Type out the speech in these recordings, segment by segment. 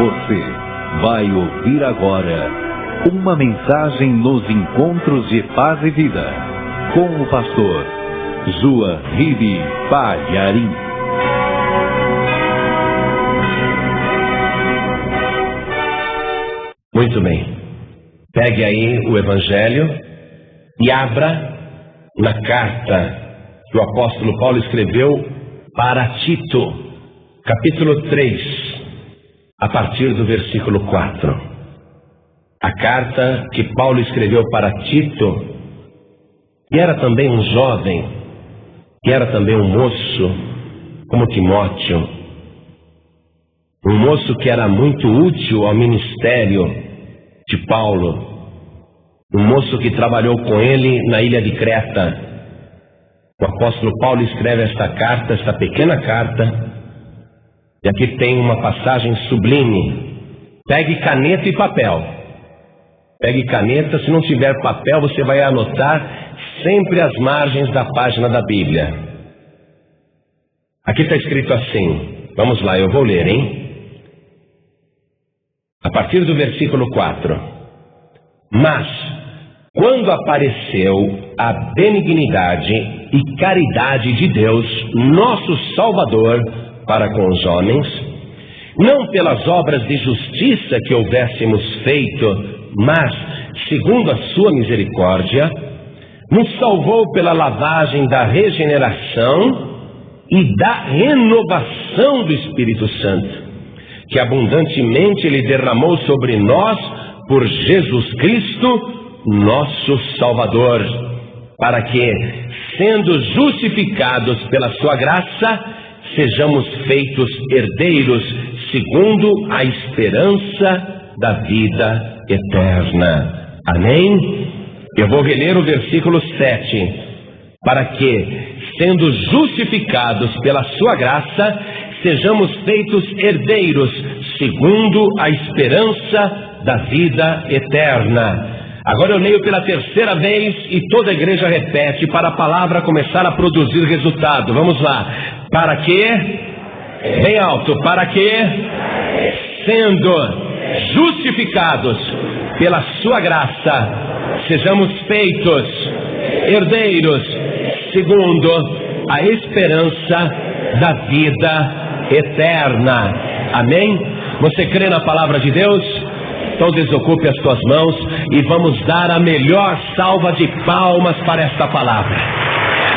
Você vai ouvir agora uma mensagem nos encontros de paz e vida com o pastor João Ribe Palharim. Muito bem. Pegue aí o Evangelho e abra na carta que o apóstolo Paulo escreveu para Tito, capítulo 3, a partir do versículo 4. A carta que Paulo escreveu para Tito, que era também um jovem, que era também um moço, como Timóteo, um moço que era muito útil ao ministério de Paulo, um moço que trabalhou com ele na ilha de Creta. O apóstolo Paulo escreve esta carta, esta pequena carta, e aqui tem uma passagem sublime. Pegue caneta e papel. Pegue caneta, se não tiver papel, você vai anotar sempre as margens da página da Bíblia. Aqui está escrito assim, vamos lá, eu vou ler, hein? A partir do versículo 4. Mas, quando apareceu a benignidade e caridade de Deus, nosso Salvador, para com os homens, não pelas obras de justiça que houvéssemos feito, mas, segundo a sua misericórdia, nos salvou pela lavagem da regeneração e da renovação do Espírito Santo, que abundantemente Ele derramou sobre nós por Jesus Cristo, nosso Salvador, para que, sendo justificados pela sua graça, sejamos feitos herdeiros segundo a esperança da vida eterna. Amém? Eu vou reler o versículo 7. Para que, sendo justificados pela sua graça, sejamos feitos herdeiros segundo a esperança da vida eterna. Agora eu leio pela terceira vez e toda a igreja repete para a palavra começar a produzir resultado. Vamos lá. Para que, bem alto, para que, sendo justificados pela sua graça, sejamos feitos herdeiros segundo a esperança da vida eterna. Amém? Você crê na palavra de Deus? Então desocupe as tuas mãos e vamos dar a melhor salva de palmas para esta palavra.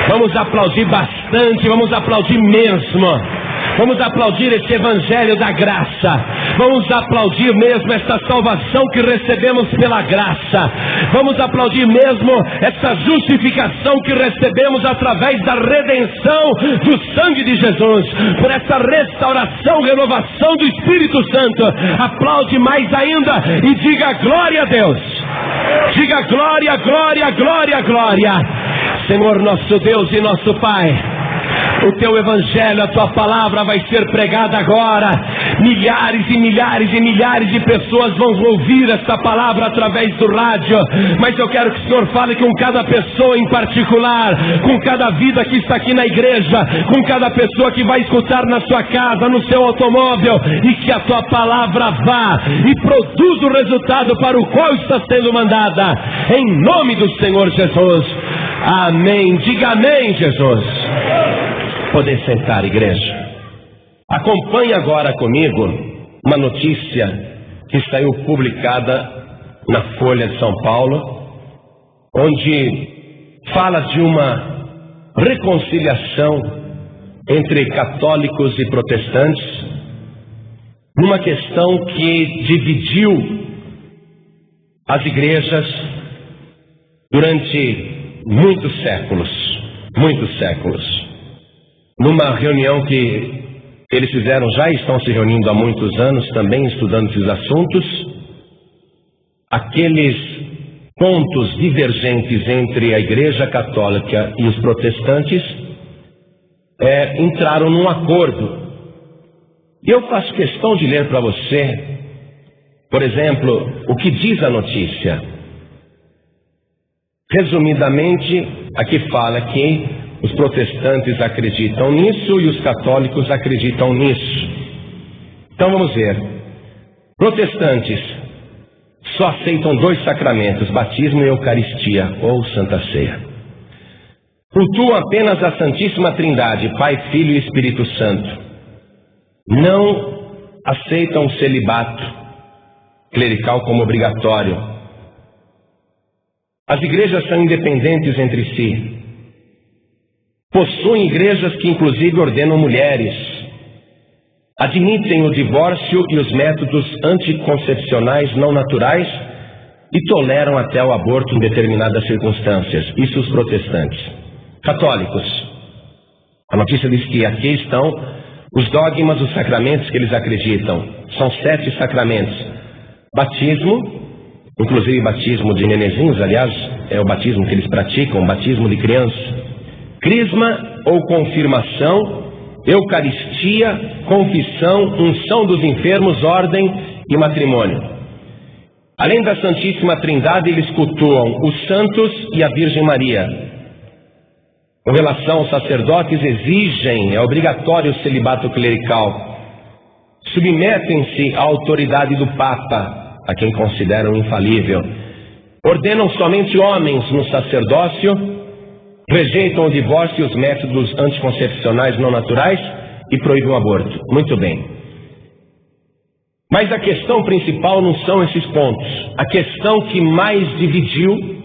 Vamos aplaudir bastante, vamos aplaudir mesmo. Vamos aplaudir esse evangelho da graça. Vamos aplaudir mesmo esta salvação que recebemos pela graça. Vamos aplaudir mesmo essa justificação que recebemos através da redenção do sangue de Jesus, por essa restauração, renovação do Espírito Santo. Aplaude mais ainda e diga glória a Deus. Diga glória, glória, glória, glória. Senhor nosso Deus e nosso Pai, o teu evangelho, a tua palavra vai ser pregada agora. Milhares e milhares e milhares de pessoas vão ouvir esta palavra através do rádio. Mas eu quero que o Senhor fale com cada pessoa em particular, com cada vida que está aqui na igreja, com cada pessoa que vai escutar na sua casa, no seu automóvel, e que a tua palavra vá e produza o resultado para o qual está sendo mandada. Em nome do Senhor Jesus. Amém. Diga amém, Jesus. Poder sentar, igreja. Acompanhe agora comigo uma notícia que saiu publicada na Folha de São Paulo, onde fala de uma reconciliação entre católicos e protestantes, numa questão que dividiu as igrejas durante muitos séculos. Numa reunião que eles fizeram, já estão se reunindo há muitos anos, também estudando esses assuntos, aqueles pontos divergentes entre a Igreja Católica e os protestantes entraram num acordo. E eu faço questão de ler para você, por exemplo, o que diz a notícia. Resumidamente, aqui fala que os protestantes acreditam nisso e os católicos acreditam nisso. Então vamos ver. Protestantes só aceitam 2 sacramentos, batismo e Eucaristia, ou Santa Ceia. Cultuam apenas a Santíssima Trindade, Pai, Filho e Espírito Santo. Não aceitam o celibato clerical como obrigatório. As igrejas são independentes entre si. Possuem igrejas que inclusive ordenam mulheres. Admitem o divórcio e os métodos anticoncepcionais não naturais e toleram até o aborto em determinadas circunstâncias. Isso os protestantes. Católicos. A notícia diz que aqui estão os dogmas, os sacramentos que eles acreditam. São 7 sacramentos. Batismo, inclusive batismo de nenezinhos, aliás, é o batismo que eles praticam, batismo de criança. Crisma ou confirmação, Eucaristia, confissão, unção dos enfermos, ordem e matrimônio. Além da Santíssima Trindade, eles cultuam os santos e a Virgem Maria. Com relação aos sacerdotes, é obrigatório o celibato clerical. Submetem-se à autoridade do Papa, a quem consideram infalível. Ordenam somente homens no sacerdócio, rejeitam o divórcio e os métodos anticoncepcionais não naturais e proíbem o aborto. Muito bem. Mas a questão principal não são esses pontos. A questão que mais dividiu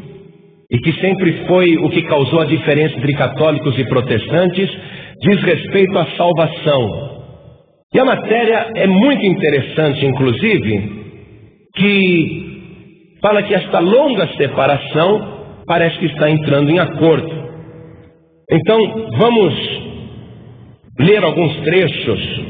e que sempre foi o que causou a diferença entre católicos e protestantes diz respeito à salvação. E a matéria é muito interessante, inclusive, que fala que esta longa separação parece que está entrando em acordo. Então, vamos ler alguns trechos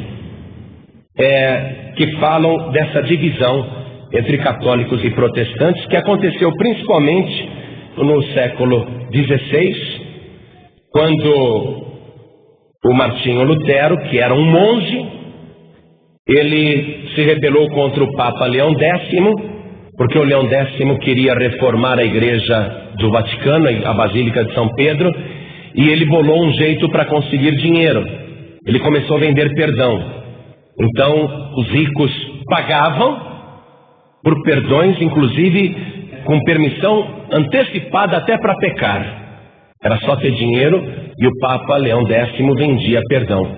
que falam dessa divisão entre católicos e protestantes, que aconteceu principalmente no século XVI, quando o Martinho Lutero, que era um monge, ele se rebelou contra o Papa Leão X, porque o Leão X queria reformar a igreja do Vaticano, a Basílica de São Pedro, e ele bolou um jeito para conseguir dinheiro. Ele começou a vender perdão. Então, os ricos pagavam por perdões, inclusive com permissão antecipada até para pecar. Era só ter dinheiro, e o Papa Leão X vendia perdão.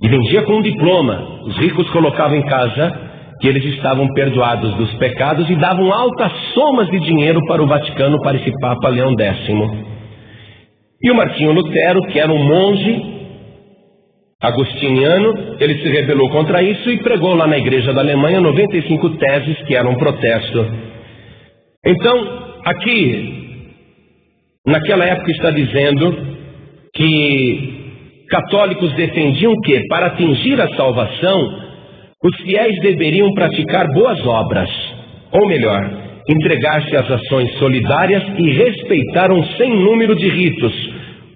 E vendia com um diploma. Os ricos colocavam em casa que eles estavam perdoados dos pecados e davam altas somas de dinheiro para o Vaticano, para esse Papa Leão X. E o Martinho Lutero, que era um monge agostiniano, ele se rebelou contra isso e pregou lá na igreja da Alemanha 95 teses que eram um protesto. Então, aqui, naquela época está dizendo que católicos defendiam que, para atingir a salvação, os fiéis deveriam praticar boas obras, ou melhor, entregar-se às ações solidárias e respeitar um sem número de ritos,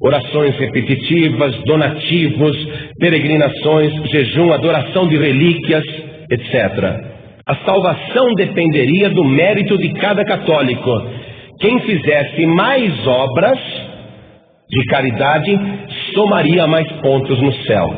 orações repetitivas, donativos, peregrinações, jejum, adoração de relíquias, etc. A salvação dependeria do mérito de cada católico. Quem fizesse mais obras de caridade somaria mais pontos no céu.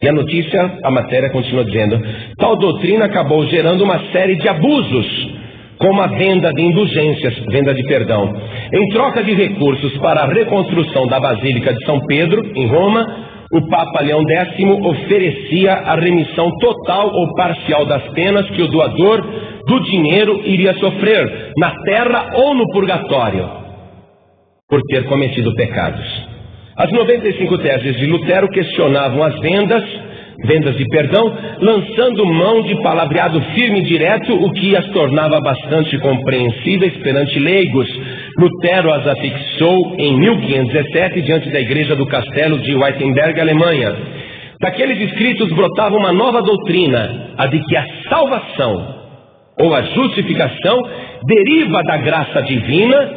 E a notícia, a matéria continua dizendo: tal doutrina acabou gerando uma série de abusos, como a venda de indulgências, venda de perdão. Em troca de recursos para a reconstrução da Basílica de São Pedro, em Roma, o Papa Leão X oferecia a remissão total ou parcial das penas que o doador do dinheiro iria sofrer, na terra ou no purgatório, por ter cometido pecados. As 95 teses de Lutero questionavam as vendas de perdão, lançando mão de palavreado firme e direto, o que as tornava bastante compreensíveis perante leigos. Lutero as afixou em 1517 diante da igreja do castelo de Wittenberg, Alemanha. Daqueles escritos brotava uma nova doutrina, a de que a salvação ou a justificação deriva da graça divina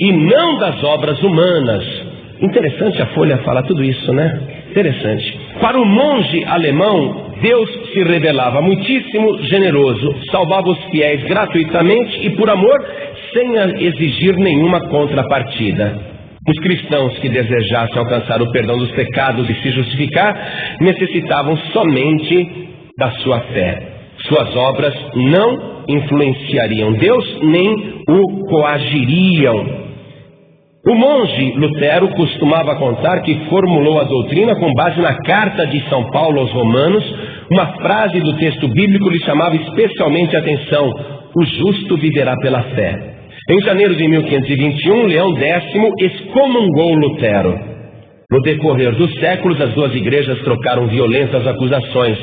e não das obras humanas. Interessante a Folha falar tudo isso, né? Interessante. Para o monge alemão, Deus se revelava muitíssimo generoso, salvava os fiéis gratuitamente e por amor, sem exigir nenhuma contrapartida. Os cristãos que desejassem alcançar o perdão dos pecados e se justificar, necessitavam somente da sua fé. Suas obras não influenciariam Deus nem o coagiriam. O monge Lutero costumava contar que formulou a doutrina com base na carta de São Paulo aos Romanos. Uma frase do texto bíblico lhe chamava especialmente a atenção: o justo viverá pela fé. Em janeiro de 1521, Leão X excomungou Lutero. No decorrer dos séculos, as duas igrejas trocaram violentas acusações.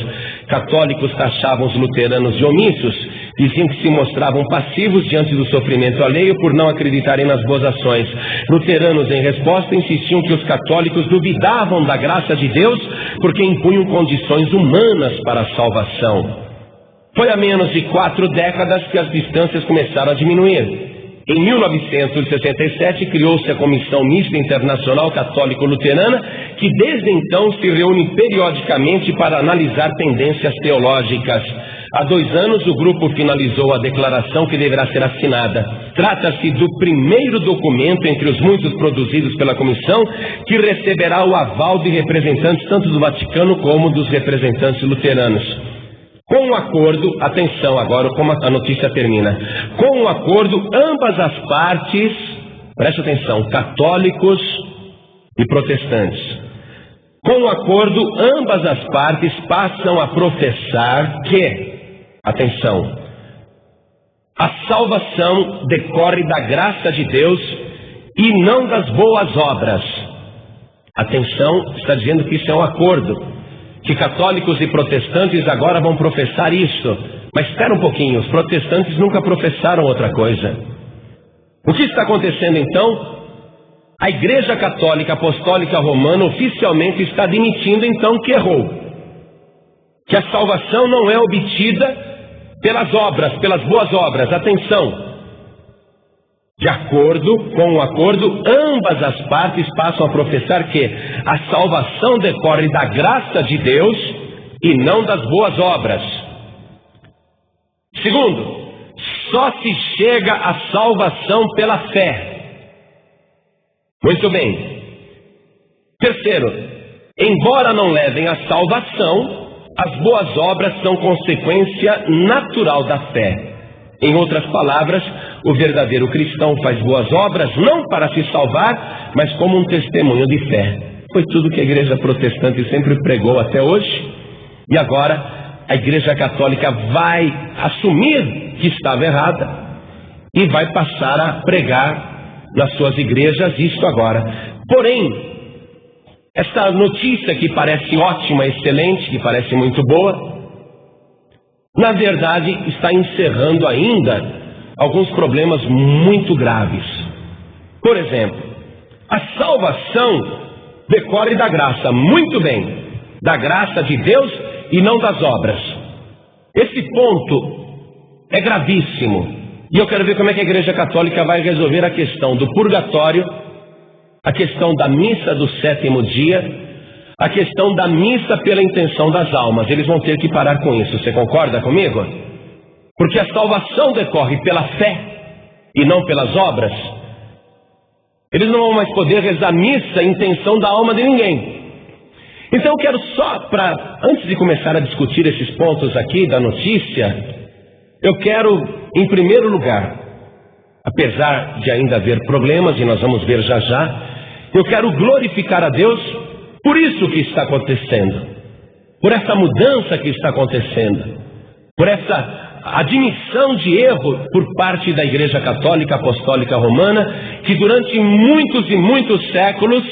Católicos taxavam os luteranos de omissos, diziam que se mostravam passivos diante do sofrimento alheio por não acreditarem nas boas ações. Luteranos, em resposta, insistiam que os católicos duvidavam da graça de Deus porque impunham condições humanas para a salvação. Foi há menos de 4 décadas que as distâncias começaram a diminuir. Em 1967, criou-se a Comissão Mista Internacional Católico-Luterana, que desde então se reúne periodicamente para analisar tendências teológicas. Há 2 anos, o grupo finalizou a declaração que deverá ser assinada. Trata-se do primeiro documento entre os muitos produzidos pela comissão que receberá o aval de representantes tanto do Vaticano como dos representantes luteranos. Com o acordo, atenção agora como a notícia termina. Com o acordo, ambas as partes, preste atenção, católicos e protestantes. Com o acordo, ambas as partes passam a professar que, atenção, a salvação decorre da graça de Deus e não das boas obras. Atenção, está dizendo que isso é um acordo, que católicos e protestantes agora vão professar isso. Mas espera um pouquinho, os protestantes nunca professaram outra coisa. O que está acontecendo então? A Igreja Católica Apostólica Romana oficialmente está admitindo então que errou, que a salvação não é obtida pelas obras, pelas boas obras. Atenção, de acordo com o acordo, ambas as partes passam a professar que a salvação decorre da graça de Deus e não das boas obras. Segundo, só se chega à salvação pela fé. Muito bem. Terceiro, embora não levem à salvação, as boas obras são consequência natural da fé. Em outras palavras, o verdadeiro cristão faz boas obras não para se salvar, mas como um testemunho de fé. Foi tudo que a igreja protestante sempre pregou até hoje. E agora a igreja católica vai assumir que estava errada e vai passar a pregar nas suas igrejas isto agora. Porém, esta notícia que parece ótima, excelente, que parece muito boa, na verdade está encerrando ainda alguns problemas muito graves. Por exemplo, a salvação decorre da graça, muito bem, da graça de Deus e não das obras. Esse ponto é gravíssimo. E eu quero ver como é que a Igreja Católica vai resolver a questão do purgatório, a questão da missa do 7º dia, a questão da missa pela intenção das almas. Eles vão ter que parar com isso, você concorda comigo? Porque a salvação decorre pela fé e não pelas obras. Eles não vão mais poder rezar missa em intenção da alma de ninguém. Então eu quero só, antes de começar a discutir esses pontos aqui da notícia, eu quero, em primeiro lugar, apesar de ainda haver problemas, e nós vamos ver já já, eu quero glorificar a Deus por isso que está acontecendo, por essa mudança que está acontecendo, por essa admissão de erro por parte da Igreja Católica Apostólica Romana, que durante muitos e muitos séculos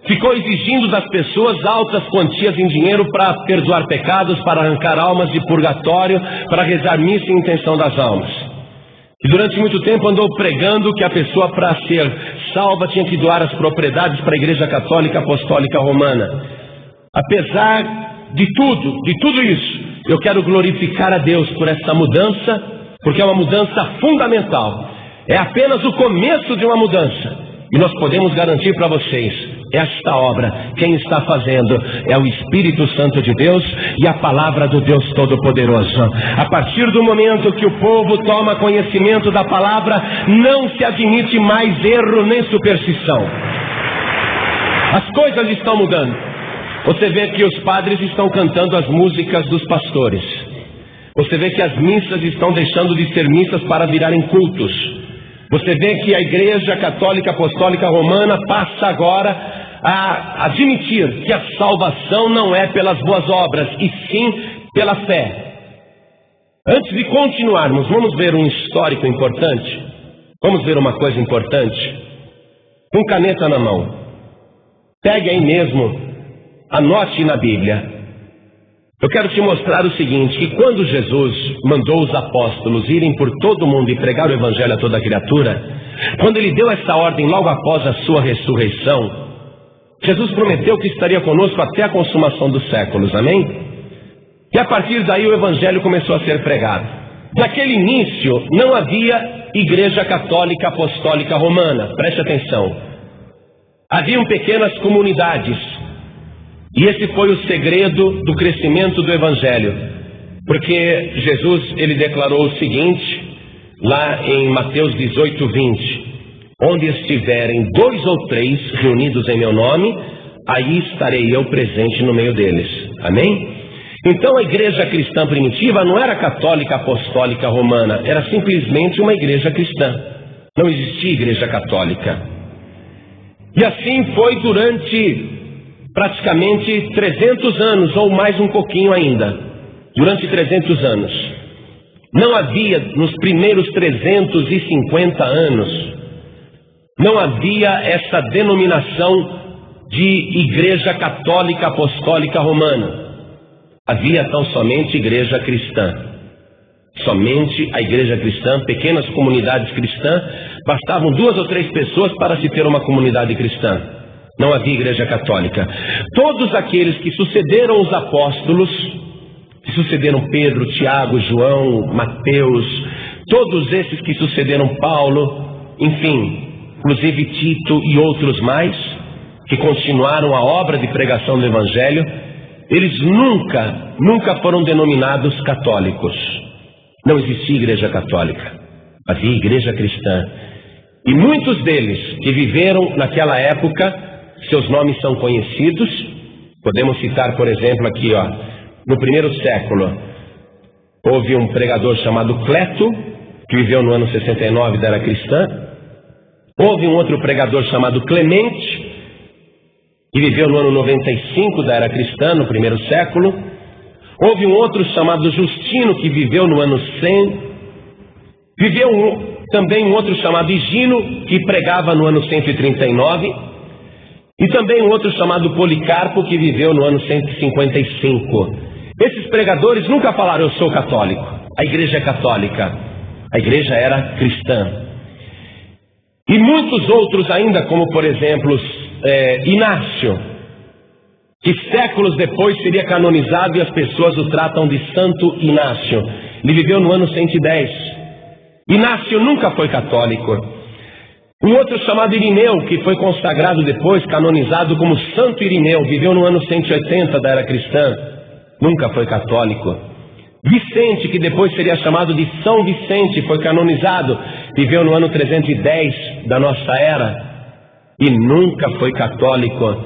ficou exigindo das pessoas altas quantias em dinheiro para perdoar pecados, para arrancar almas de purgatório, para rezar missa em intenção das almas. E durante muito tempo andou pregando que a pessoa, para ser salva, tinha que doar as propriedades para a Igreja Católica Apostólica Romana. Apesar de tudo isso, eu quero glorificar a Deus por essa mudança, porque é uma mudança fundamental. É apenas o começo de uma mudança. E nós podemos garantir para vocês, esta obra, quem está fazendo é o Espírito Santo de Deus e a palavra do Deus Todo-Poderoso. A partir do momento que o povo toma conhecimento da palavra, não se admite mais erro nem superstição. As coisas estão mudando. Você vê que os padres estão cantando as músicas dos pastores. Você vê que as missas estão deixando de ser missas para virarem cultos. Você vê que a Igreja Católica Apostólica Romana passa agora a admitir que a salvação não é pelas boas obras, e sim pela fé. Antes de continuarmos, vamos ver um histórico importante. Vamos ver uma coisa importante. Com caneta na mão. Pegue aí mesmo, anote na Bíblia. Eu quero te mostrar o seguinte, que quando Jesus mandou os apóstolos irem por todo o mundo e pregar o Evangelho a toda criatura, quando ele deu essa ordem logo após a sua ressurreição, Jesus prometeu que estaria conosco até a consumação dos séculos, amém? E a partir daí o Evangelho começou a ser pregado. Naquele início não havia Igreja Católica Apostólica Romana, preste atenção. Haviam pequenas comunidades. E esse foi o segredo do crescimento do Evangelho. Porque Jesus, ele declarou o seguinte, lá em Mateus 18:20. Onde estiverem 2 ou 3 reunidos em meu nome, aí estarei eu presente no meio deles. Amém? Então a igreja cristã primitiva não era católica apostólica romana, era simplesmente uma igreja cristã. Não existia igreja católica. E assim foi durante praticamente 300 anos, ou mais um pouquinho ainda. Durante 300 anos. Não havia, nos primeiros 350 anos, não havia essa denominação de Igreja Católica Apostólica Romana. Havia tão somente igreja cristã. Somente a igreja cristã, pequenas comunidades cristãs, bastavam 2 ou 3 pessoas para se ter uma comunidade cristã. Não havia igreja católica. Todos aqueles que sucederam os apóstolos, que sucederam Pedro, Tiago, João, Mateus, todos esses que sucederam Paulo, enfim, inclusive Tito e outros mais, que continuaram a obra de pregação do Evangelho, eles nunca foram denominados católicos. Não existia igreja católica, havia igreja cristã. E muitos deles que viveram naquela época, seus nomes são conhecidos. Podemos citar, por exemplo, aqui, no primeiro século, houve um pregador chamado Cleto, que viveu no ano 69 da era cristã. Houve um outro pregador chamado Clemente, que viveu no ano 95 da era cristã, no primeiro século. Houve um outro chamado Justino, que viveu no ano 100. Viveu também um outro chamado Higino, que pregava no ano 139. E também um outro chamado Policarpo, que viveu no ano 155. Esses pregadores nunca falaram, eu sou católico. A igreja é católica. A igreja era cristã. E muitos outros ainda, como por exemplo, Inácio, que séculos depois seria canonizado e as pessoas o tratam de Santo Inácio. Ele viveu no ano 110. Inácio nunca foi católico. Um outro chamado Irineu, que foi consagrado depois, canonizado como Santo Irineu, viveu no ano 180 da era cristã, nunca foi católico. Vicente, que depois seria chamado de São Vicente, foi canonizado, viveu no ano 310 da nossa era e nunca foi católico.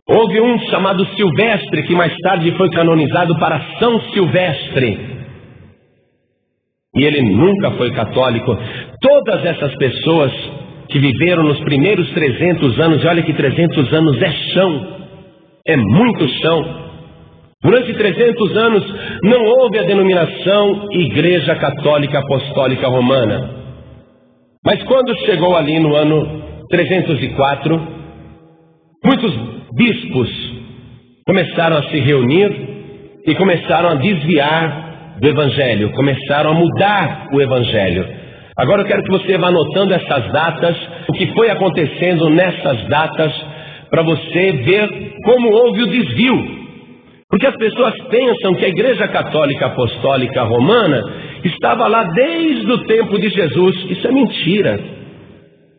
Houve um chamado Silvestre, que mais tarde foi canonizado para São Silvestre, e ele nunca foi católico. Todas essas pessoas que viveram nos primeiros 300 anos, e olha que 300 anos é chão, é muito chão. Durante 300 anos não houve a denominação Igreja Católica Apostólica Romana. Mas quando chegou ali no ano 304, muitos bispos começaram a se reunir e começaram a desviar do Evangelho, começaram a mudar o Evangelho. Agora eu quero que você vá anotando essas datas, o que foi acontecendo nessas datas, para você ver como houve o desvio. Porque as pessoas pensam que a Igreja Católica Apostólica Romana estava lá desde o tempo de Jesus. Isso é mentira.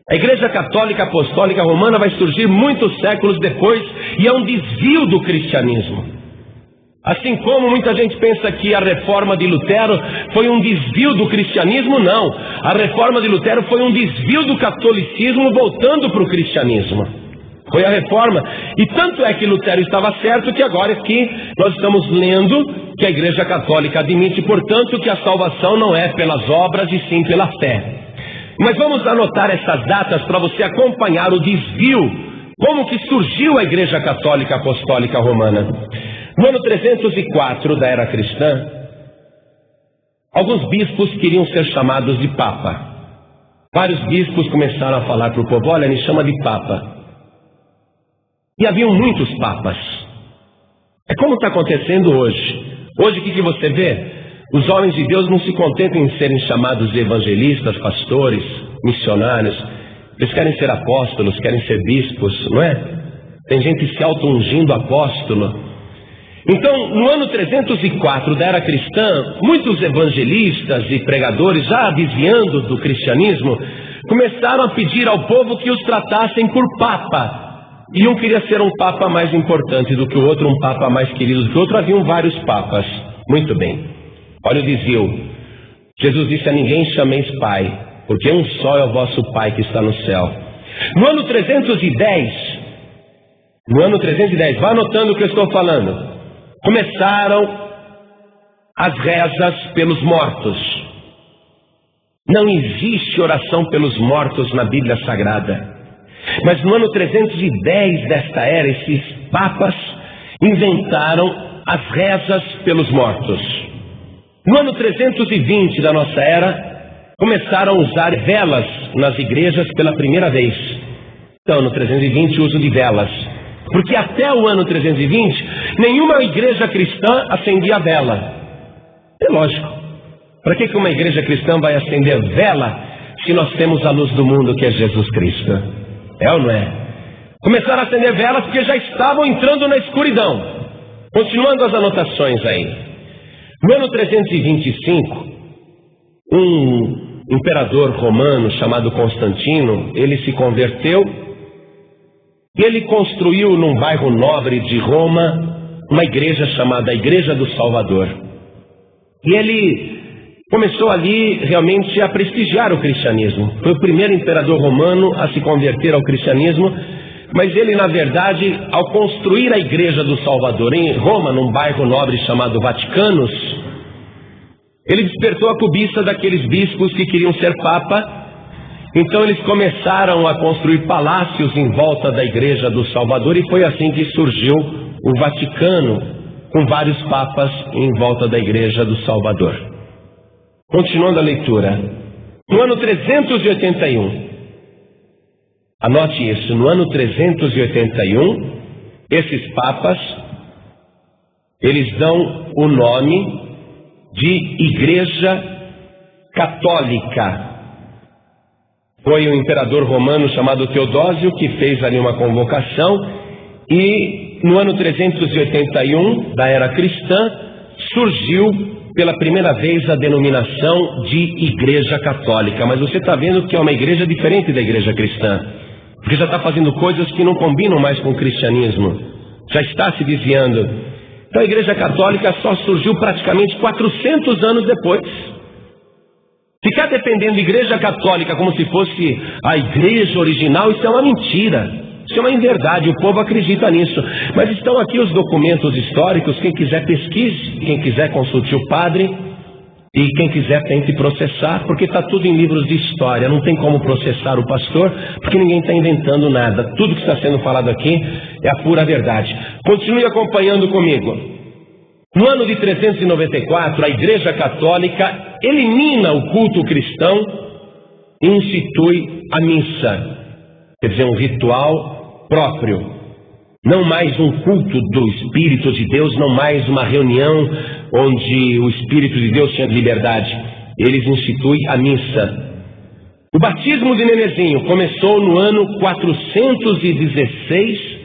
A Igreja Católica Apostólica Romana vai surgir muitos séculos depois e é um desvio do cristianismo. Assim como muita gente pensa que a reforma de Lutero foi um desvio do cristianismo, não. A reforma de Lutero foi um desvio do catolicismo voltando para o cristianismo. Foi a reforma. E tanto é que Lutero estava certo que agora aqui nós estamos lendo que a Igreja Católica admite, portanto, que a salvação não é pelas obras e sim pela fé. Mas vamos anotar essas datas para você acompanhar o desvio, como que surgiu a Igreja Católica Apostólica Romana. No ano 304 da era cristã, alguns bispos queriam ser chamados de Papa. Vários bispos começaram a falar para o povo: olha, me chama de Papa. E haviam muitos papas. É como está acontecendo hoje. Hoje o que você vê? Os homens de Deus não se contentam em serem chamados de evangelistas, pastores, missionários. Eles querem ser apóstolos, querem ser bispos, não é? Tem gente se auto-ungindo apóstolo. Então, no ano 304 da era cristã, muitos evangelistas e pregadores, já desviando do cristianismo, começaram a pedir ao povo que os tratassem por Papa. E um queria ser um Papa mais importante do que o outro, um Papa mais querido do que o outro. Haviam vários Papas. Muito bem. Olha o desvio. Jesus disse: a ninguém chameis Pai, porque um só é o vosso Pai que está no céu. No ano 310, vá anotando o que eu estou falando. Começaram as rezas pelos mortos. Não existe oração pelos mortos na Bíblia Sagrada. Mas no ano 310 desta era, esses papas inventaram as rezas pelos mortos. No ano 320 da nossa era, começaram a usar velas nas igrejas pela primeira vez. Então, no 320, o uso de velas. Porque até o ano 320, nenhuma igreja cristã acendia vela. É lógico. Para que uma igreja cristã vai acender vela se nós temos a luz do mundo, que é Jesus Cristo? É ou não é? Começaram a acender velas porque já estavam entrando na escuridão. Continuando as anotações aí. No ano 325, um imperador romano chamado Constantino, ele se converteu. Ele construiu num bairro nobre de Roma uma igreja chamada Igreja do Salvador. E ele começou ali realmente a prestigiar o cristianismo. Foi o primeiro imperador romano a se converter ao cristianismo, mas ele, na verdade, ao construir a Igreja do Salvador em Roma, num bairro nobre chamado Vaticanos, ele despertou a cobiça daqueles bispos que queriam ser papa. Então eles começaram a construir palácios em volta da Igreja do Salvador, e foi assim que surgiu o Vaticano, com vários papas em volta da Igreja do Salvador. Continuando a leitura. No ano 381, anote isso, no ano 381, esses papas, eles dão o nome de Igreja Católica. Foi o imperador romano chamado Teodósio que fez ali uma convocação, e no ano 381 da era cristã surgiu pela primeira vez a denominação de Igreja Católica. Mas você está vendo que é uma igreja diferente da igreja cristã, porque já está fazendo coisas que não combinam mais com o cristianismo, já está se desviando. Então a Igreja Católica só surgiu praticamente 400 anos depois. Ficar defendendo a Igreja Católica como se fosse a igreja original, isso é uma mentira, isso é uma inverdade, o povo acredita nisso. Mas estão aqui os documentos históricos, quem quiser pesquise, quem quiser consulte o padre, e quem quiser tente processar, porque está tudo em livros de história. Não tem como processar o pastor, porque ninguém está inventando nada. Tudo que está sendo falado aqui é a pura verdade. Continue acompanhando comigo. No ano de 394, a Igreja Católica elimina o culto cristão e institui a missa, quer dizer, um ritual próprio. Não mais um culto do Espírito de Deus, não mais uma reunião onde o Espírito de Deus tinha liberdade. Eles instituem a missa. O batismo de Nenezinho começou no ano 416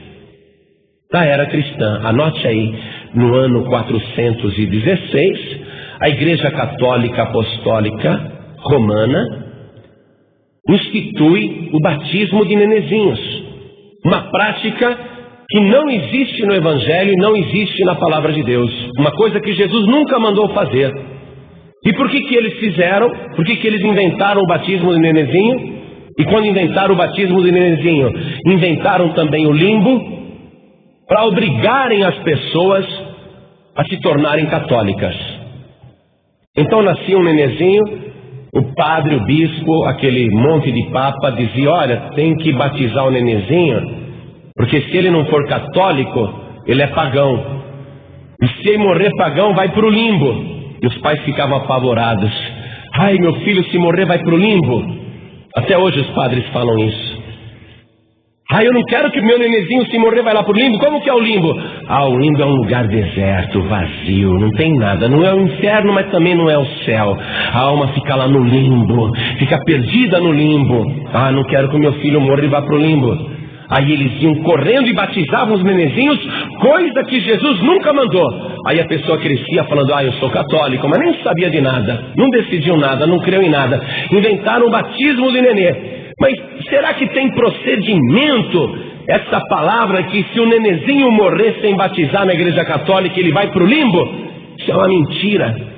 da era cristã. Anote aí, no ano 416, a Igreja Católica Apostólica Romana institui o batismo de nenezinhos, uma prática que não existe no Evangelho e não existe na Palavra de Deus, uma coisa que Jesus nunca mandou fazer. E por que eles fizeram? Por que eles inventaram o batismo de nenezinho? E quando inventaram o batismo de nenezinho, inventaram também o limbo, para obrigarem as pessoas a se tornarem católicas. Então nascia um nenezinho, o padre, o bispo, aquele monte de papa dizia: olha, tem que batizar o nenezinho, porque se ele não for católico, ele é pagão. E se ele morrer pagão, vai para o limbo. E os pais ficavam apavorados. Ai, meu filho, se morrer vai para o limbo. Até hoje os padres falam isso. Ai, eu não quero que meu nenezinho, se morrer, vai lá para o limbo. Como que é o limbo? Ah, o limbo é um lugar deserto, vazio, não tem nada. Não é o inferno, mas também não é o céu. A alma fica lá no limbo, fica perdida no limbo. Ah, não quero que o meu filho morra e vá para o limbo. Aí eles iam correndo e batizavam os nenezinhos, coisa que Jesus nunca mandou. Aí a pessoa crescia falando: ah, eu sou católico, mas nem sabia de nada, não decidiu nada, não creu em nada. Inventaram o batismo de nenê. Mas será que tem procedimento essa palavra que se o nenezinho morrer sem batizar na igreja católica, ele vai para o limbo? Isso é uma mentira.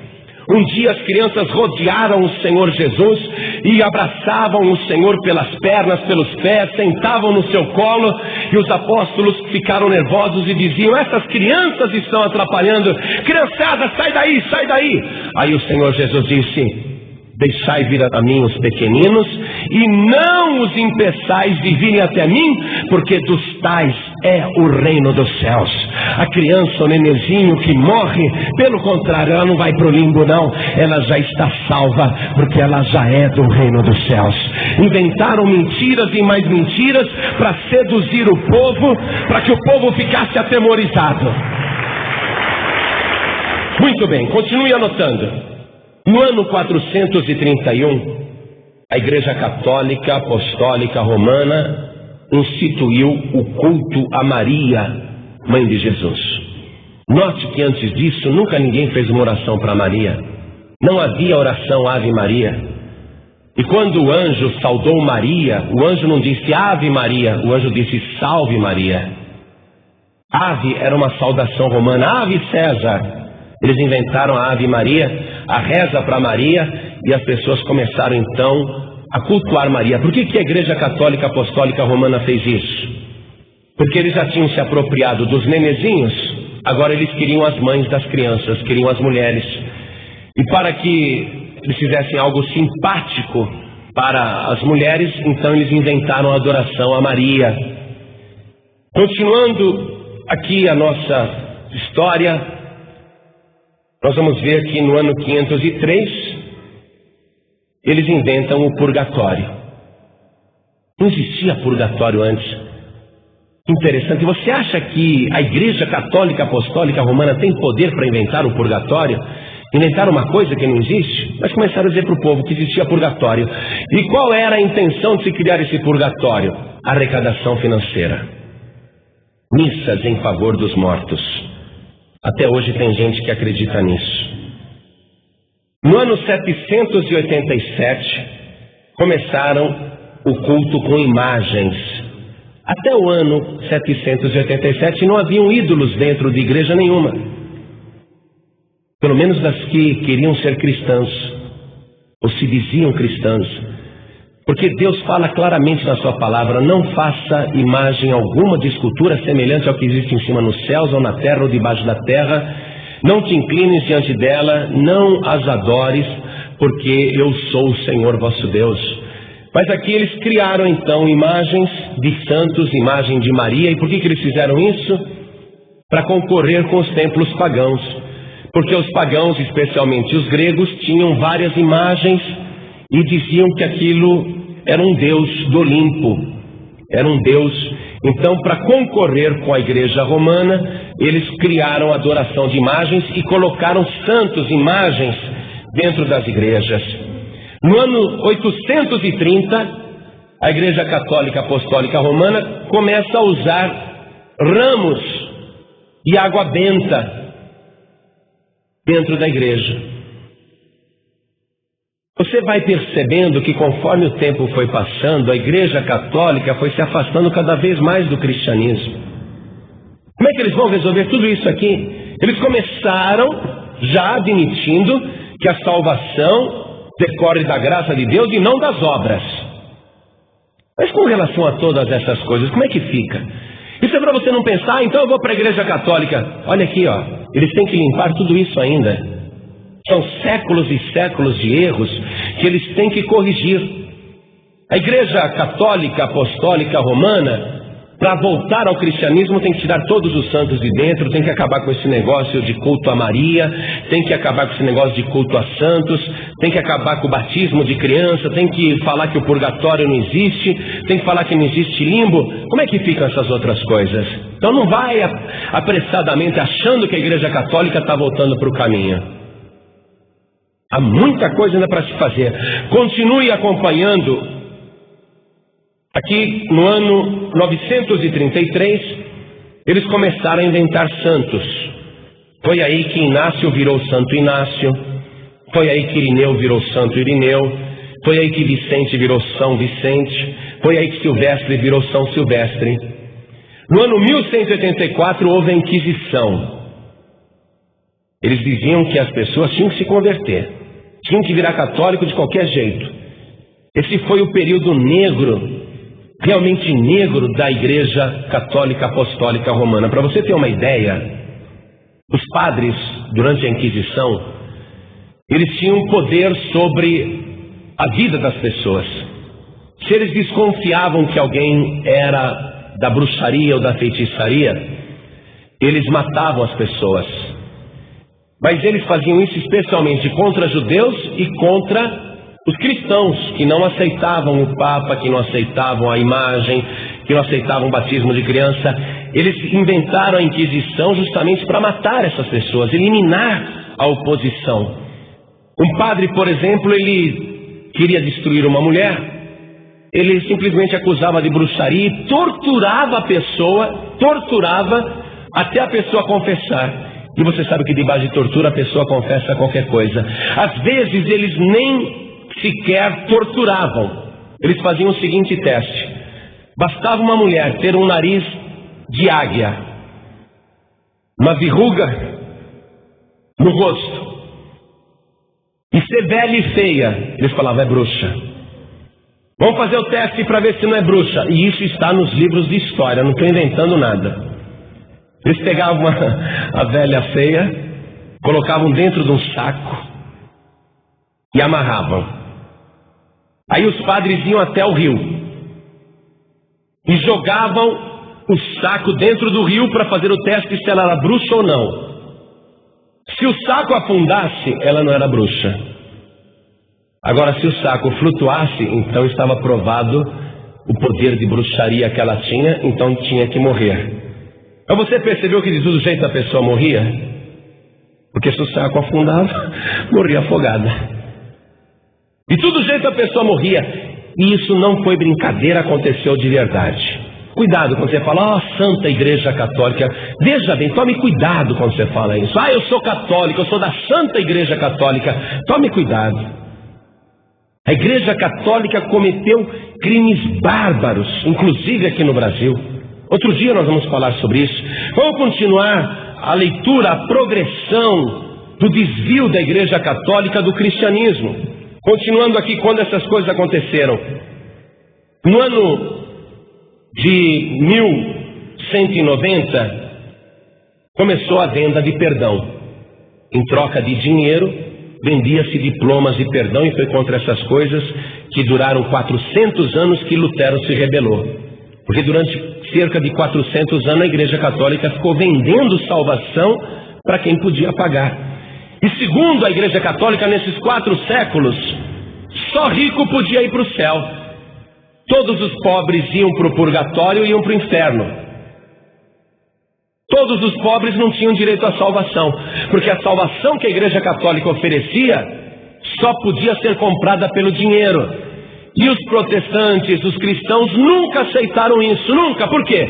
Um dia as crianças rodearam o Senhor Jesus e abraçavam o Senhor pelas pernas, pelos pés, sentavam no seu colo, e os apóstolos ficaram nervosos e diziam: essas crianças estão atrapalhando. Criançada, sai daí, sai daí. Aí o Senhor Jesus disse: deixai vir a mim os pequeninos, e não os impeçais de virem até mim, porque dos tais é o reino dos céus. A criança, o nenezinho que morre, pelo contrário, ela não vai para o limbo não, ela já está salva, porque ela já é do reino dos céus. Inventaram mentiras e mais mentiras para seduzir o povo, para que o povo ficasse atemorizado. Muito bem, continue anotando. No ano 431, a Igreja Católica Apostólica Romana instituiu o culto a Maria, mãe de Jesus. Note que antes disso nunca ninguém fez uma oração para Maria. Não havia oração Ave Maria. E quando o anjo saudou Maria, o anjo não disse Ave Maria, o anjo disse Salve Maria. Ave era uma saudação romana, Ave César. Eles inventaram a Ave Maria, a reza para Maria, e as pessoas começaram então a cultuar Maria. Por que a Igreja Católica Apostólica Romana fez isso? Porque eles já tinham se apropriado dos nenezinhos, agora eles queriam as mães das crianças, queriam as mulheres. E para que eles fizessem algo simpático para as mulheres, então eles inventaram a adoração a Maria. Continuando aqui a nossa história, nós vamos ver que no ano 503, eles inventam o purgatório. Não existia purgatório antes. Interessante. Você acha que a Igreja Católica Apostólica Romana tem poder para inventar o purgatório? Inventaram uma coisa que não existe, mas começaram a dizer para o povo que existia purgatório. E qual era a intenção de se criar esse purgatório? Arrecadação financeira. Missas em favor dos mortos. Até hoje tem gente que acredita nisso. No ano 787, começaram o culto com imagens. Até o ano 787 não haviam ídolos dentro de igreja nenhuma. Pelo menos das que queriam ser cristãs, ou se diziam cristãs. Porque Deus fala claramente na sua palavra: não faça imagem alguma de escultura semelhante ao que existe em cima nos céus, ou na terra, ou debaixo da terra. Não te inclines diante dela, não as adores, porque eu sou o Senhor vosso Deus. Mas aqui eles criaram então imagens de santos, imagem de Maria. E por que eles fizeram isso? Para concorrer com os templos pagãos. Porque os pagãos, especialmente os gregos, tinham várias imagens e diziam que aquilo era um deus do Olimpo, era um deus. Então, para concorrer com a igreja romana, eles criaram a adoração de imagens e colocaram santos, imagens, dentro das igrejas. No ano 830, a Igreja Católica Apostólica Romana começa a usar ramos e água benta dentro da igreja. Você vai percebendo que conforme o tempo foi passando, a Igreja Católica foi se afastando cada vez mais do cristianismo. Como é que eles vão resolver tudo isso aqui? Eles começaram já admitindo que a salvação decorre da graça de Deus e não das obras. Mas com relação a todas essas coisas, como é que fica? Isso é para você não pensar, então eu vou para a Igreja Católica. Olha aqui, ó. eles têm que limpar tudo isso ainda. São séculos e séculos de erros que eles têm que corrigir. A Igreja Católica Apostólica Romana, para voltar ao cristianismo, tem que tirar todos os santos de dentro, tem que acabar com esse negócio de culto a Maria, tem que acabar com esse negócio de culto a santos, tem que acabar com o batismo de criança, tem que falar que o purgatório não existe, tem que falar que não existe limbo. Como é que ficam essas outras coisas? Então não vai apressadamente achando que a Igreja Católica está voltando para o caminho. Há muita coisa ainda para se fazer. Continue acompanhando. Aqui no ano 933, eles começaram a inventar santos. Foi aí que Inácio virou Santo Inácio, foi aí que Irineu virou Santo Irineu, foi aí que Vicente virou São Vicente, foi aí que Silvestre virou São Silvestre. No ano 1184 houve a Inquisição. Eles diziam que as pessoas tinham que se converter, tinham que virar católico de qualquer jeito. Esse foi o período negro, realmente negro, da Igreja Católica Apostólica Romana. Para você ter uma ideia, os padres, durante a Inquisição, eles tinham poder sobre a vida das pessoas. Se eles desconfiavam que alguém era da bruxaria ou da feitiçaria, eles matavam as pessoas. Mas eles faziam isso especialmente contra judeus e contra os cristãos, que não aceitavam o Papa, que não aceitavam a imagem, que não aceitavam o batismo de criança. Eles inventaram a Inquisição justamente para matar essas pessoas, eliminar a oposição. Um padre, por exemplo, ele queria destruir uma mulher, ele simplesmente acusava de bruxaria e torturava a pessoa, até a pessoa confessar. E você sabe que debaixo de tortura a pessoa confessa qualquer coisa. Às vezes eles nem sequer torturavam. Eles faziam o seguinte teste: bastava uma mulher ter um nariz de águia, uma verruga no rosto e ser velha e feia. Eles falavam: é bruxa. Vamos fazer o teste para ver se não é bruxa. E isso está nos livros de história, não estou inventando nada. Eles pegavam a velha feia, colocavam dentro de um saco e amarravam. Aí os padres iam até o rio e jogavam o saco dentro do rio para fazer o teste se ela era bruxa ou não. Se o saco afundasse, ela não era bruxa. Agora, se o saco flutuasse, então estava provado o poder de bruxaria que ela tinha, então tinha que morrer. Mas você percebeu que de todo jeito a pessoa morria? Porque se o saco afundava, morria afogada. De todo jeito a pessoa morria. E isso não foi brincadeira, aconteceu de verdade. Cuidado quando você fala: Santa Igreja Católica. Veja bem, tome cuidado quando você fala isso. Eu sou católico, eu sou da Santa Igreja Católica. Tome cuidado. A Igreja Católica cometeu crimes bárbaros, inclusive aqui no Brasil. Outro dia nós vamos falar sobre isso. Vamos continuar a leitura, a progressão do desvio da Igreja Católica do cristianismo. Continuando aqui, quando essas coisas aconteceram. No ano de 1190, começou a venda de perdão. Em troca de dinheiro, vendia-se diplomas de perdão, e foi contra essas coisas que duraram 400 anos que Lutero se rebelou. Porque durante cerca de 400 anos a Igreja Católica ficou vendendo salvação para quem podia pagar. E segundo a Igreja Católica, nesses 4 séculos, só rico podia ir para o céu. Todos os pobres iam para o purgatório e iam para o inferno. Todos os pobres não tinham direito à salvação, porque a salvação que a Igreja Católica oferecia só podia ser comprada pelo dinheiro. E os protestantes, os cristãos, nunca aceitaram isso, nunca. Por quê?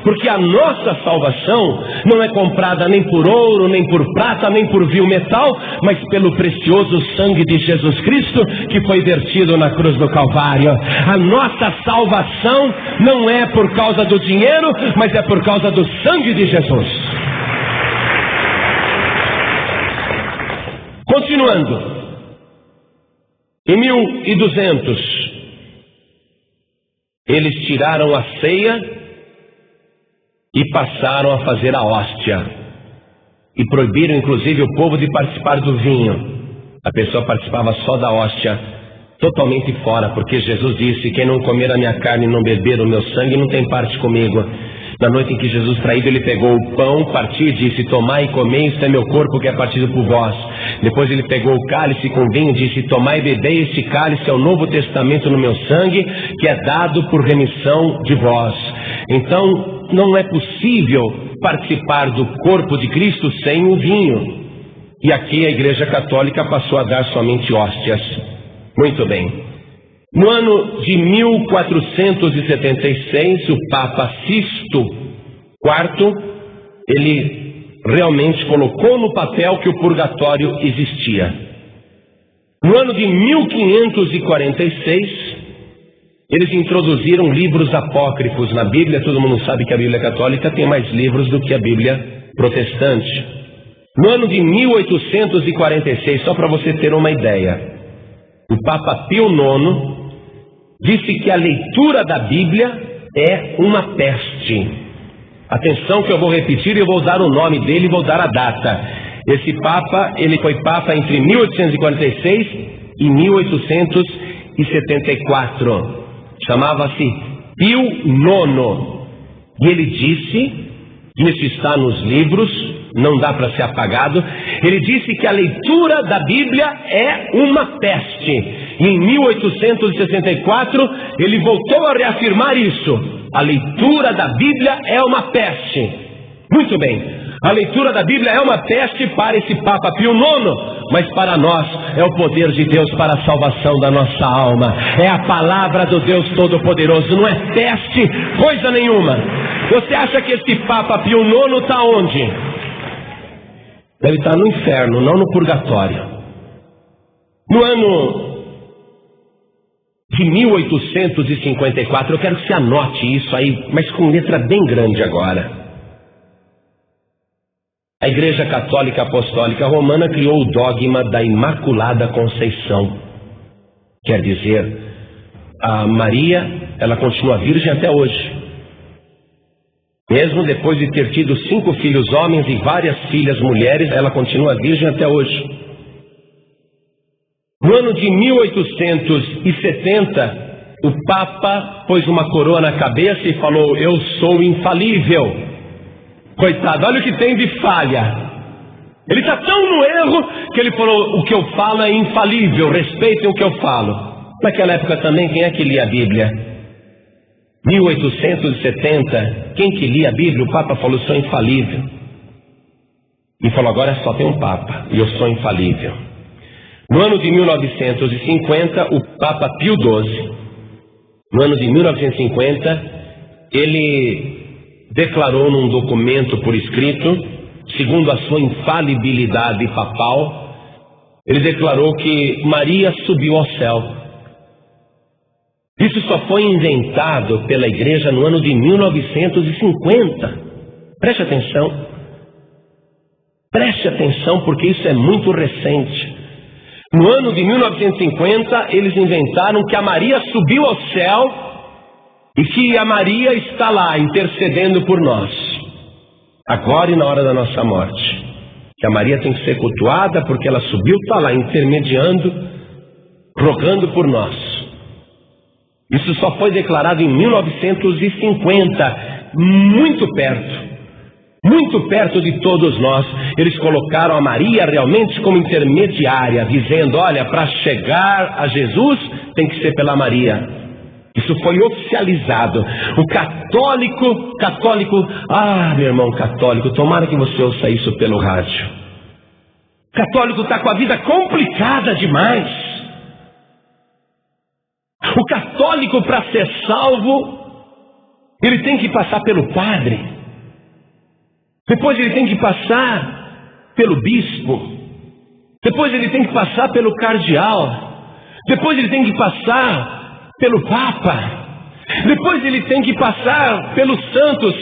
Porque a nossa salvação não é comprada nem por ouro, nem por prata, nem por vil metal, mas pelo precioso sangue de Jesus Cristo, que foi vertido na cruz do Calvário. A nossa salvação não é por causa do dinheiro, mas é por causa do sangue de Jesus. Continuando, em 1200, eles tiraram a ceia e passaram a fazer a hóstia. e proibiram inclusive o povo de participar do vinho. A pessoa participava só da hóstia, totalmente fora, porque Jesus disse: quem não comer a minha carne e não beber o meu sangue não tem parte comigo. Na noite em que Jesus traído, ele pegou o pão, partiu e disse: tomai e comei, isto é meu corpo que é partido por vós. Depois ele pegou o cálice com vinho e disse: tomai e bebei, este cálice é o novo testamento no meu sangue, que é dado por remissão de vós. Então não é possível participar do corpo de Cristo sem o vinho. E aqui a Igreja Católica passou a dar somente hóstias. Muito bem. No ano de 1476, o Papa Sisto IV, ele realmente colocou no papel que o purgatório existia. No ano de 1546, eles introduziram livros apócrifos na Bíblia. Todo mundo sabe que a Bíblia Católica tem mais livros do que a Bíblia Protestante. No ano de 1846, só para você ter uma ideia, o Papa Pio IX disse que a leitura da Bíblia é uma peste. Atenção que eu vou repetir e eu vou dar o nome dele e vou dar a data. Esse Papa, ele foi Papa entre 1846 e 1874. Chamava-se Pio IX. E ele disse, isso está nos livros, não dá para ser apagado, ele disse que a leitura da Bíblia é uma peste. E em 1864 ele voltou a reafirmar isso. A leitura da Bíblia é uma peste. Muito bem, a leitura da Bíblia é uma peste para esse Papa Pio IX, mas para nós é o poder de Deus para a salvação da nossa alma. É a palavra do Deus Todo-Poderoso, não é peste, coisa nenhuma. Você acha que esse Papa Pio IX está onde? Deve estar no inferno, não no purgatório. No ano de 1854, eu quero que você anote isso aí, mas com letra bem grande agora. A Igreja Católica Apostólica Romana criou o dogma da Imaculada Conceição. Quer dizer, a Maria, ela continua virgem até hoje. Mesmo depois de ter tido 5 filhos homens e várias filhas mulheres, ela continua virgem até hoje. No ano de 1870, o Papa pôs uma coroa na cabeça e falou: eu sou infalível. Coitado, olha o que tem de falha. Ele está tão no erro que ele falou: o que eu falo é infalível, respeitem o que eu falo. Naquela época também, quem é que lia a Bíblia? 1870, quem que lia a Bíblia? O Papa falou: eu sou infalível. E falou: agora só tem um Papa, e eu sou infalível. No ano de 1950, o Papa Pio XII, no ano de 1950, ele declarou num documento por escrito, segundo a sua infalibilidade papal, ele declarou que Maria subiu ao céu. Isso só foi inventado pela igreja no ano de 1950. Preste atenção, porque isso é muito recente. No ano de 1950, eles inventaram que a Maria subiu ao céu e que a Maria está lá intercedendo por nós, agora e na hora da nossa morte. Que a Maria tem que ser cultuada porque ela subiu, está lá intermediando, rogando por nós. Isso só foi declarado em 1950, muito perto de todos nós. Eles colocaram a Maria realmente como intermediária, dizendo: olha, para chegar a Jesus tem que ser pela Maria. Isso foi oficializado. O católico, meu irmão católico, tomara que você ouça isso pelo rádio. O católico está com a vida complicada demais. O católico, para ser salvo, ele tem que passar pelo padre. Depois ele tem que passar pelo bispo. Depois ele tem que passar pelo cardeal. Depois ele tem que passar pelo papa. Depois ele tem que passar pelos santos,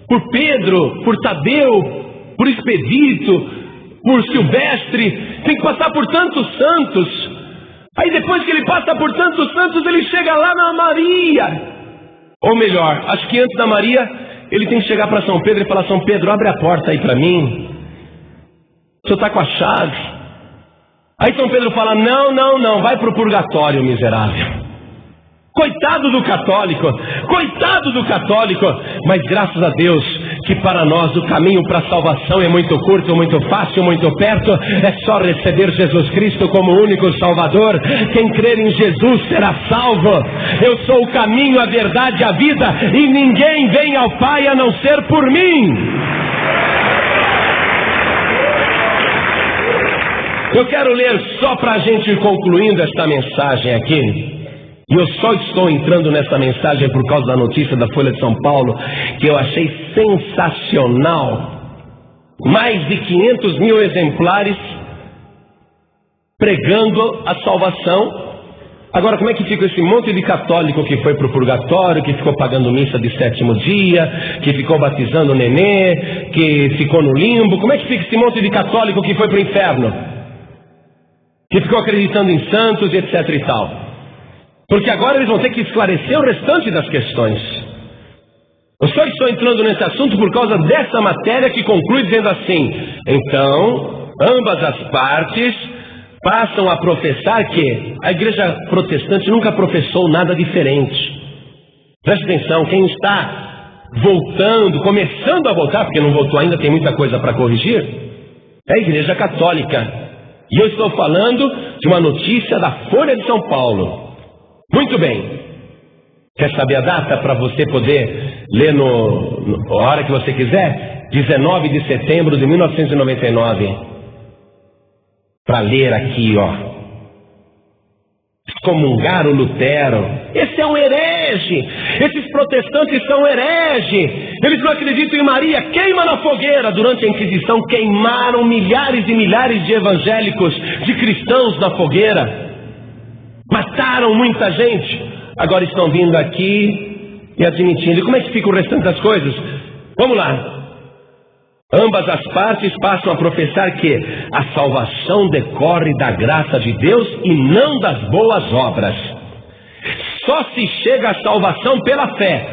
por Pedro, por Tadeu, por Expedito, por Silvestre. Tem que passar por tantos santos. Aí depois que ele passa por tantos santos, ele chega lá na Maria. Ou melhor, acho que antes da Maria, ele tem que chegar para São Pedro e falar: São Pedro, abre a porta aí para mim. O senhor está com a chave. Aí São Pedro fala, não, vai para o purgatório, miserável. Coitado do católico, mas graças a Deus que para nós o caminho para a salvação é muito curto, muito fácil, muito perto. É só receber Jesus Cristo como único Salvador. Quem crer em Jesus será salvo. Eu sou o caminho, a verdade, a vida, e ninguém vem ao Pai a não ser por mim. Eu quero ler só para a gente ir concluindo esta mensagem aqui. E eu só estou entrando nessa mensagem por causa da notícia da Folha de São Paulo, que eu achei sensacional. Mais de 500 mil exemplares pregando a salvação. Agora, como é que fica esse monte de católico que foi para o purgatório, que ficou pagando missa de 7º dia, que ficou batizando o nenê, que ficou no limbo? Como é que fica esse monte de católico que foi para o inferno, que ficou acreditando em santos e etc e tal? Porque agora eles vão ter que esclarecer o restante das questões. Eu só estou entrando nesse assunto por causa dessa matéria que conclui dizendo assim: então, ambas as partes passam a professar que a igreja protestante nunca professou nada diferente. Preste atenção, quem está voltando, começando a voltar, porque não voltou ainda, tem muita coisa para corrigir, é a igreja católica. E eu estou falando de uma notícia da Folha de São Paulo. Muito bem. Quer saber a data para você poder ler a hora que você quiser? 19 de setembro de 1999. Para ler aqui, ó. Excomungaram Lutero. Esse é um herege. Esses protestantes são herege. Eles não acreditam em Maria. Queima na fogueira. Durante a Inquisição queimaram milhares e milhares de evangélicos, de cristãos na fogueira. Mataram muita gente. Agora estão vindo aqui e admitindo. E como é que fica o restante das coisas? Vamos lá. Ambas as partes passam a professar que a salvação decorre da graça de Deus e não das boas obras. Só se chega à salvação pela fé.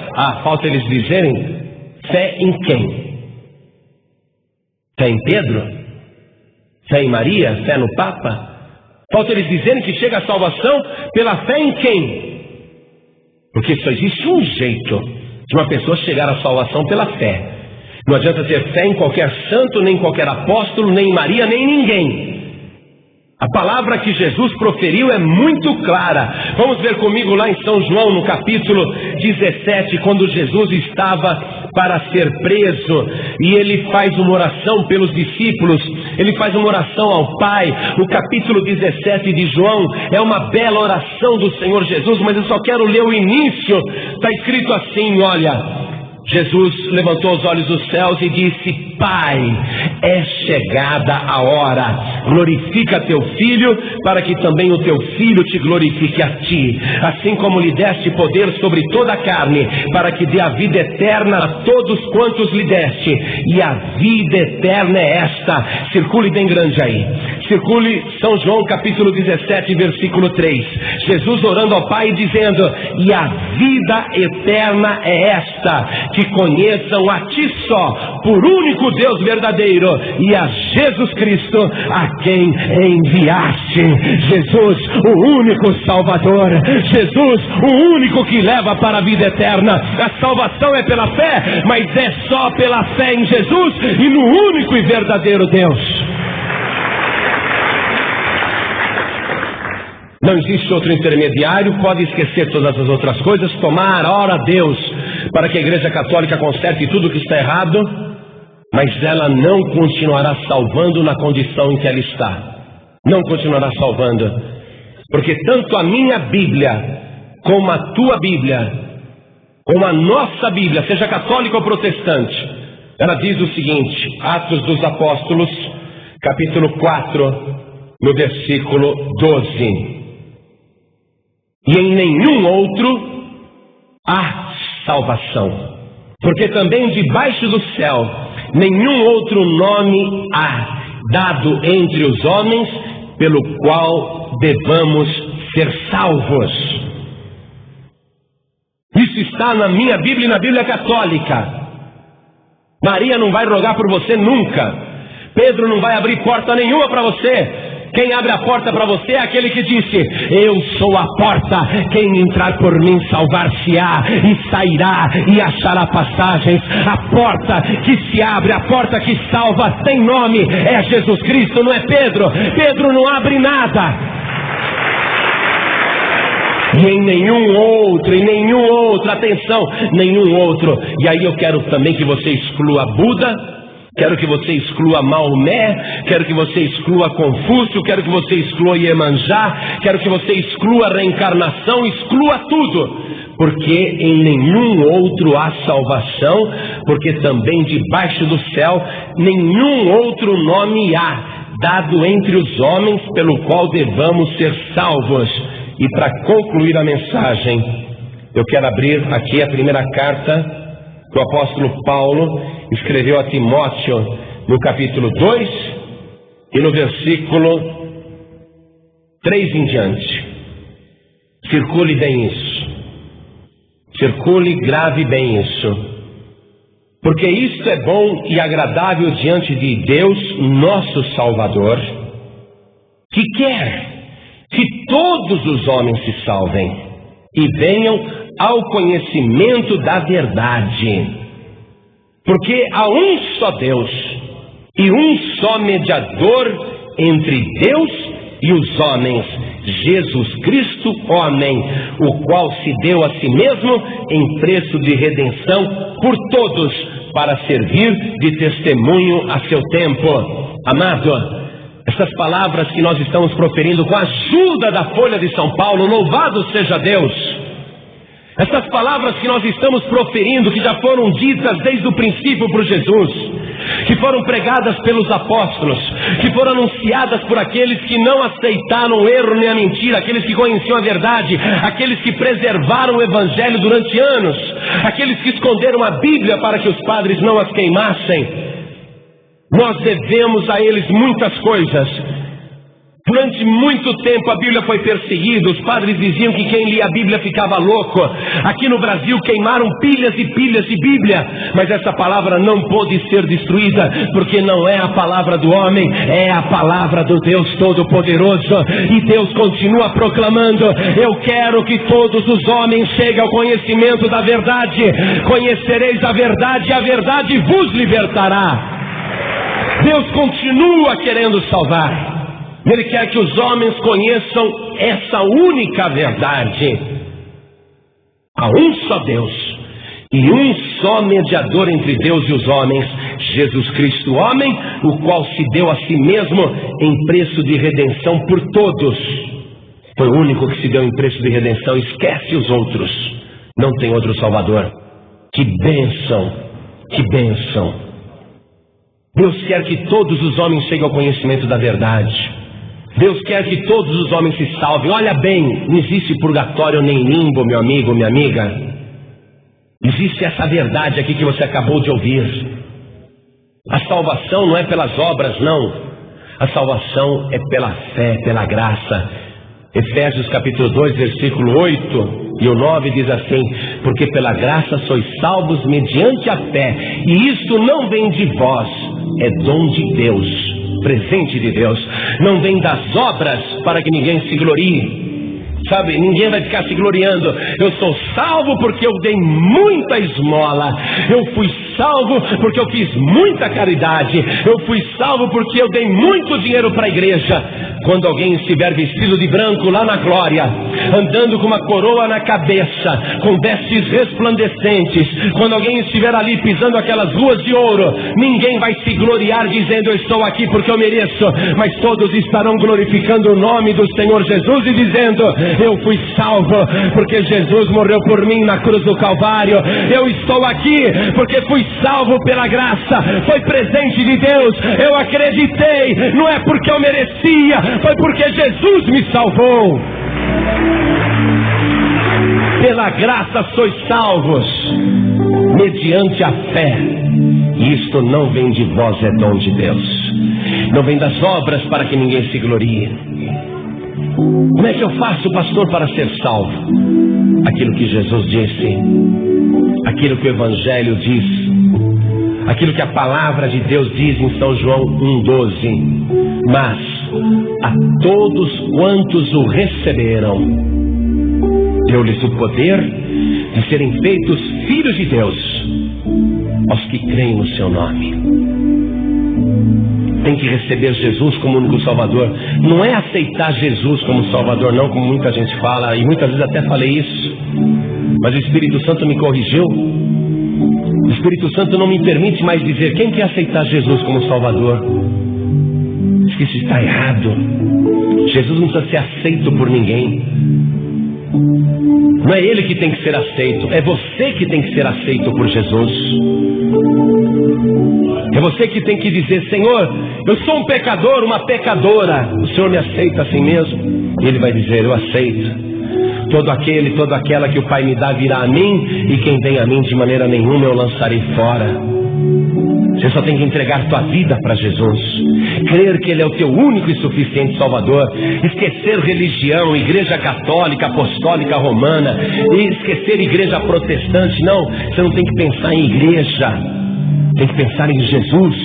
Falta eles dizerem fé em quem? Fé em Pedro? Fé em Maria? Fé no Papa? Falta eles dizerem que chega a salvação pela fé em quem? Porque só existe um jeito de uma pessoa chegar à salvação pela fé. Não adianta ter fé em qualquer santo, nem em qualquer apóstolo, nem em Maria, nem em ninguém. A palavra que Jesus proferiu é muito clara. Vamos ver comigo lá em São João, no capítulo 17, quando Jesus estava para ser preso, e ele faz uma oração pelos discípulos, ele faz uma oração ao Pai. No capítulo 17 de João, é uma bela oração do Senhor Jesus, mas eu só quero ler o início. Está escrito assim, olha... Jesus levantou os olhos dos céus e disse: Pai, é chegada a hora, glorifica teu filho, para que também o teu filho te glorifique a ti, assim como lhe deste poder sobre toda a carne, para que dê a vida eterna a todos quantos lhe deste. E a vida eterna é esta. Circule bem grande aí, circule São João capítulo 17 versículo 3, Jesus orando ao Pai dizendo: e a vida eterna é esta, que conheçam a ti só, por único Deus verdadeiro, e a Jesus Cristo, a quem enviaste. Jesus, o único Salvador, Jesus, o único que leva para a vida eterna. A salvação é pela fé, mas é só pela fé em Jesus e no único e verdadeiro Deus. Não existe outro intermediário. Pode esquecer todas as outras coisas, ora a Deus para que a Igreja Católica conserte tudo que está errado, mas ela não continuará salvando na condição em que ela está. Não continuará salvando, porque tanto a minha Bíblia, como a tua Bíblia, como a nossa Bíblia, seja católica ou protestante, ela diz o seguinte: Atos dos Apóstolos, capítulo 4, no versículo 12: e em nenhum outro há salvação, porque também debaixo do céu nenhum outro nome há dado entre os homens pelo qual devamos ser salvos. Isso está na minha Bíblia e na Bíblia católica. Maria não vai rogar por você nunca. Pedro não vai abrir porta nenhuma para você. Quem abre a porta para você é aquele que disse: eu sou a porta, quem entrar por mim salvar-se-á e sairá e achará passagens. A porta que se abre, a porta que salva tem nome, é Jesus Cristo, não é Pedro. Pedro não abre nada. E em nenhum outro, atenção, nenhum outro. E aí eu quero também que você exclua Buda, quero que você exclua Maomé, quero que você exclua Confúcio, quero que você exclua Iemanjá, quero que você exclua a reencarnação, exclua tudo. Porque em nenhum outro há salvação, porque também debaixo do céu nenhum outro nome há, dado entre os homens, pelo qual devamos ser salvos. E para concluir a mensagem, eu quero abrir aqui a primeira carta que o apóstolo Paulo escreveu a Timóteo, no capítulo 2 e no versículo 3 em diante. Circule bem isso. Circule, grave bem isso. Porque isto é bom e agradável diante de Deus, nosso Salvador, que quer que todos os homens se salvem e venham ao conhecimento da verdade. Porque há um só Deus e um só mediador entre Deus e os homens, Jesus Cristo, homem, o qual se deu a si mesmo em preço de redenção por todos, para servir de testemunho a seu tempo. Amado, essas palavras que nós estamos proferindo com a ajuda da Folha de São Paulo, louvado seja Deus. Essas palavras que nós estamos proferindo, que já foram ditas desde o princípio por Jesus, que foram pregadas pelos apóstolos, que foram anunciadas por aqueles que não aceitaram o erro nem a mentira, aqueles que conheciam a verdade, aqueles que preservaram o evangelho durante anos, aqueles que esconderam a Bíblia para que os padres não as queimassem. Nós devemos a eles muitas coisas. Durante muito tempo a Bíblia foi perseguida, os padres diziam que quem lia a Bíblia ficava louco. Aqui no Brasil queimaram pilhas e pilhas de Bíblia, mas essa palavra não pôde ser destruída, porque não é a palavra do homem, é a palavra do Deus Todo-Poderoso. E Deus continua proclamando: eu quero que todos os homens cheguem ao conhecimento da verdade. Conhecereis a verdade e a verdade vos libertará. Deus continua querendo salvar. Ele quer que os homens conheçam essa única verdade. Há um só Deus e um só mediador entre Deus e os homens, Jesus Cristo, homem, o qual se deu a si mesmo em preço de redenção por todos. Foi o único que se deu em preço de redenção. Esquece os outros. Não tem outro Salvador. Que bênção, que bênção. Deus quer que todos os homens cheguem ao conhecimento da verdade. Deus quer que todos os homens se salvem. Olha bem, não existe purgatório nem limbo, meu amigo, minha amiga. Existe essa verdade aqui que você acabou de ouvir. A salvação não é pelas obras, não. A salvação é pela fé, pela graça. Efésios capítulo 2, versículo 8 e o 9 diz assim: porque pela graça sois salvos mediante a fé, e isto não vem de vós, é dom de Deus, presente de Deus, não vem das obras para que ninguém se glorie. Sabe, ninguém vai ficar se gloriando. Eu sou salvo porque eu dei muita esmola. Eu fui salvo porque eu fiz muita caridade. Eu fui salvo porque eu dei muito dinheiro para a igreja. Quando alguém estiver vestido de branco lá na glória, andando com uma coroa na cabeça, com vestes resplandecentes, quando alguém estiver ali pisando aquelas ruas de ouro, ninguém vai se gloriar dizendo: eu estou aqui porque eu mereço. Mas todos estarão glorificando o nome do Senhor Jesus e dizendo: eu fui salvo porque Jesus morreu por mim na cruz do Calvário. Eu estou aqui porque fui salvo pela graça. Foi presente de Deus. Eu acreditei. Não é porque eu merecia, foi porque Jesus me salvou. Pela graça sois salvos mediante a fé. E isto não vem de vós, é dom de Deus. Não vem das obras para que ninguém se glorie. Como é que eu faço, pastor, para ser salvo? Aquilo que Jesus disse, aquilo que o Evangelho diz, aquilo que a palavra de Deus diz em São João 1,12. Mas a todos quantos o receberam, deu-lhes o poder de serem feitos filhos de Deus, aos que creem no seu nome. Tem que receber Jesus como único Salvador. Não é aceitar Jesus como Salvador, não, como muita gente fala, e muitas vezes até falei isso, mas o Espírito Santo me corrigiu. O Espírito Santo não me permite mais dizer quem quer aceitar Jesus como Salvador. Diz que isso está errado. Jesus não precisa ser aceito por ninguém. Não é ele que tem que ser aceito, é você que tem que ser aceito por Jesus. É você que tem que dizer: Senhor, eu sou um pecador, uma pecadora, o Senhor me aceita assim mesmo? E ele vai dizer: eu aceito. Todo aquele, toda aquela que o Pai me dá virá a mim, e quem vem a mim de maneira nenhuma eu lançarei fora. Você só tem que entregar tua vida para Jesus, crer que Ele é o teu único e suficiente Salvador, esquecer religião, igreja católica, apostólica, romana, e esquecer igreja protestante. Não, você não tem que pensar em igreja, tem que pensar em Jesus.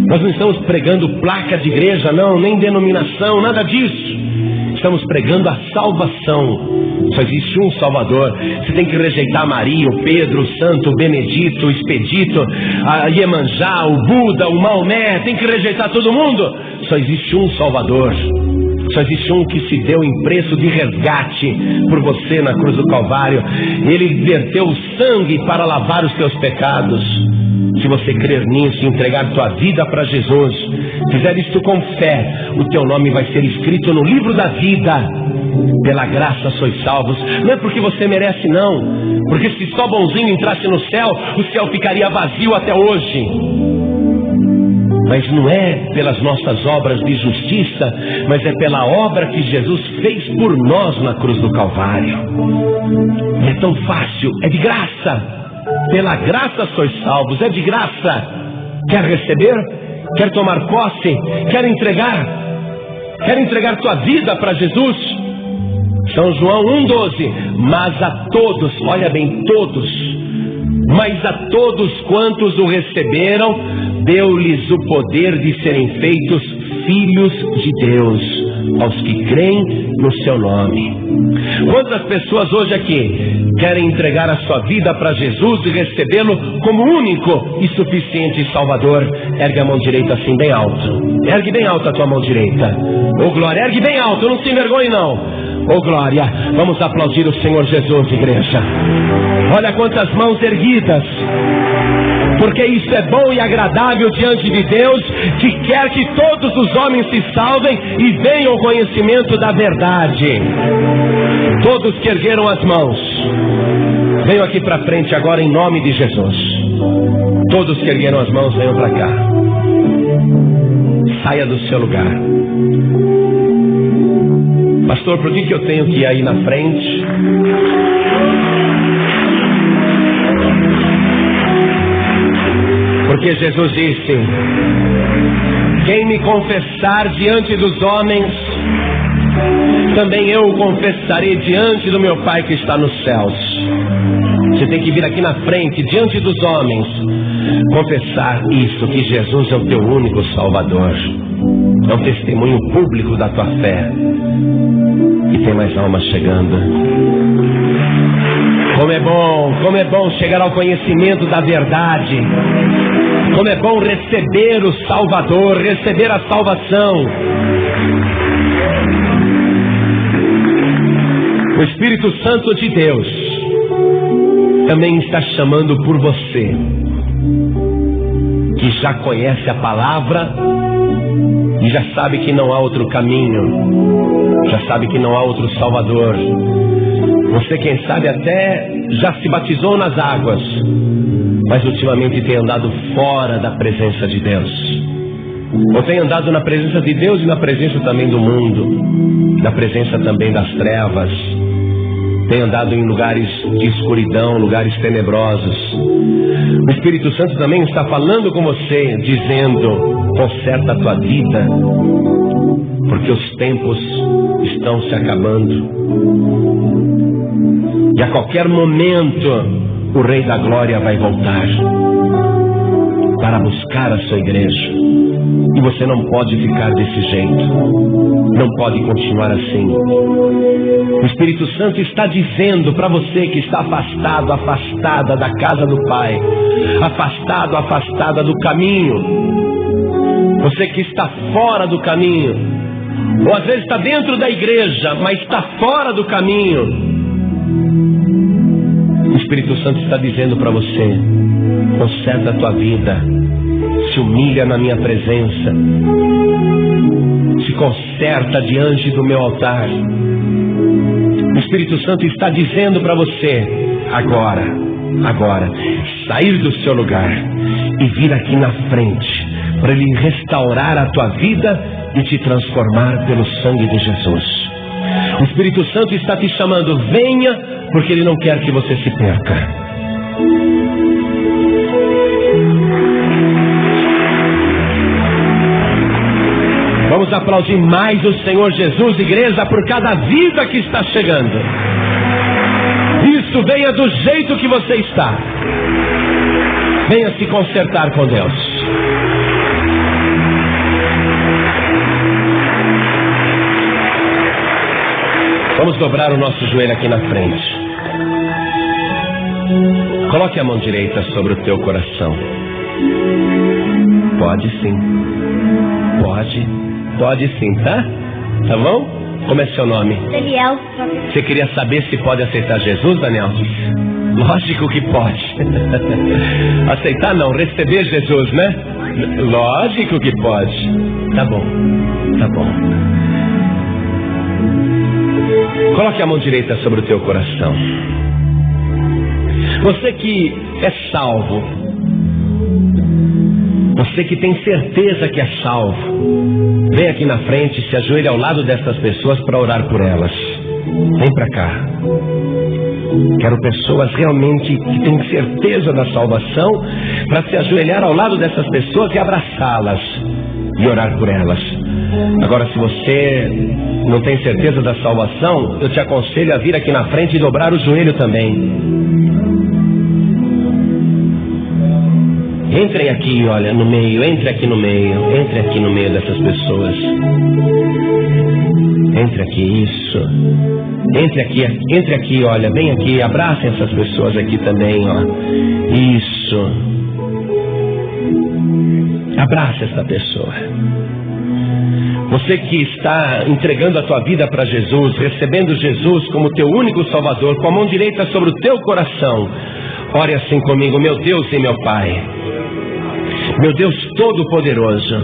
Nós não estamos pregando placa de igreja, não, nem denominação, nada disso. Estamos pregando a salvação. Só existe um Salvador. Você tem que rejeitar Maria, o Pedro, o Santo, o Benedito, o Expedito, a Iemanjá, o Buda, o Maomé. Tem que rejeitar todo mundo. Só existe um Salvador. Só existe um que se deu em preço de resgate por você na cruz do Calvário. Ele verteu o sangue para lavar os teus pecados. Se você crer nisso e entregar tua vida para Jesus, fizer isto com fé, o teu nome vai ser escrito no livro da vida. Pela graça sois salvos. Não é porque você merece, não. Porque se só bonzinho entrasse no céu, o céu ficaria vazio até hoje. Mas não é pelas nossas obras de justiça, mas é pela obra que Jesus fez por nós na cruz do Calvário. E é tão fácil, é de graça. Pela graça sois salvos, é de graça. Quer receber? Quer tomar posse? Quer entregar? Quer entregar tua vida para Jesus? São João 1,12. Mas a todos, olha bem, todos, mas a todos quantos o receberam, deu-lhes o poder de serem feitos filhos de Deus, aos que creem no seu nome. Quantas pessoas hoje aqui querem entregar a sua vida para Jesus e recebê-lo como único e suficiente Salvador? Ergue a mão direita assim bem alto. Ergue bem alto a tua mão direita. Ô glória, ergue bem alto, não se envergonhe não. Ô glória, vamos aplaudir o Senhor Jesus, igreja. Olha quantas mãos erguidas. Porque isso é bom e agradável diante de Deus, que quer que todos os homens se salvem e venham ao conhecimento da verdade. Todos que ergueram as mãos, venham aqui para frente agora em nome de Jesus. Todos que ergueram as mãos, venham para cá. Saia do seu lugar. Pastor, por que eu tenho que ir aí na frente? Porque Jesus disse: quem me confessar diante dos homens, também eu o confessarei diante do meu Pai que está nos céus. Você tem que vir aqui na frente, diante dos homens, confessar isso, que Jesus é o teu único Salvador. É um testemunho público da tua fé. E tem mais almas chegando. Como é bom chegar ao conhecimento da verdade. Como é bom receber o Salvador, receber a salvação. O Espírito Santo de Deus também está chamando por você, que já conhece a palavra e já sabe que não há outro caminho, já sabe que não há outro Salvador. Você, quem sabe, até já se batizou nas águas, mas ultimamente tem andado fora da presença de Deus. Ou tem andado na presença de Deus e na presença também do mundo, na presença também das trevas. Tem andado em lugares de escuridão, lugares tenebrosos. O Espírito Santo também está falando com você, dizendo: conserta a tua vida, porque os tempos estão se acabando. E a qualquer momento o Rei da Glória vai voltar. para buscar a sua igreja. E você não pode ficar desse jeito. Não pode continuar assim. O Espírito Santo está dizendo para você que está afastado, afastada da casa do Pai, afastado, afastada do caminho. Você que está fora do caminho, ou às vezes está dentro da igreja, mas está fora do caminho. O Espírito Santo está dizendo para você: conserta a tua vida, se humilha na minha presença, se conserta diante do meu altar. O Espírito Santo está dizendo para você agora, sair do seu lugar e vir aqui na frente, para Ele restaurar a tua vida e te transformar pelo sangue de Jesus. O Espírito Santo está te chamando: venha, porque Ele não quer que você se perca. Vamos aplaudir mais o Senhor Jesus, igreja, por cada vida que está chegando. Isso, venha do jeito que você está. Venha se consertar com Deus. Vamos dobrar o nosso joelho aqui na frente. Coloque a mão direita sobre o teu coração. Pode sim. Pode sim, tá? Tá bom? Como é seu nome? Daniel. Você queria saber se pode aceitar Jesus, Daniel? Lógico que pode. Aceitar não, receber Jesus, né? Lógico que pode. Tá bom. Coloque a mão direita sobre o teu coração. Você que é salvo, você que tem certeza que é salvo, vem aqui na frente, se ajoelhe ao lado dessas pessoas para orar por elas. Vem para cá. Quero pessoas realmente que têm certeza da salvação, para se ajoelhar ao lado dessas pessoas e abraçá-las e orar por elas. Agora, se você não tem certeza da salvação, eu te aconselho a vir aqui na frente e dobrar o joelho também. Entrem aqui, olha, no meio, entre aqui no meio dessas pessoas. Entre aqui, isso. Entre aqui, olha, vem aqui, abracem essas pessoas aqui também, ó. Isso. Abraça essa pessoa. Você que está entregando a tua vida para Jesus, recebendo Jesus como teu único Salvador, com a mão direita sobre o teu coração, ore assim comigo: meu Deus e meu Pai, meu Deus Todo-Poderoso,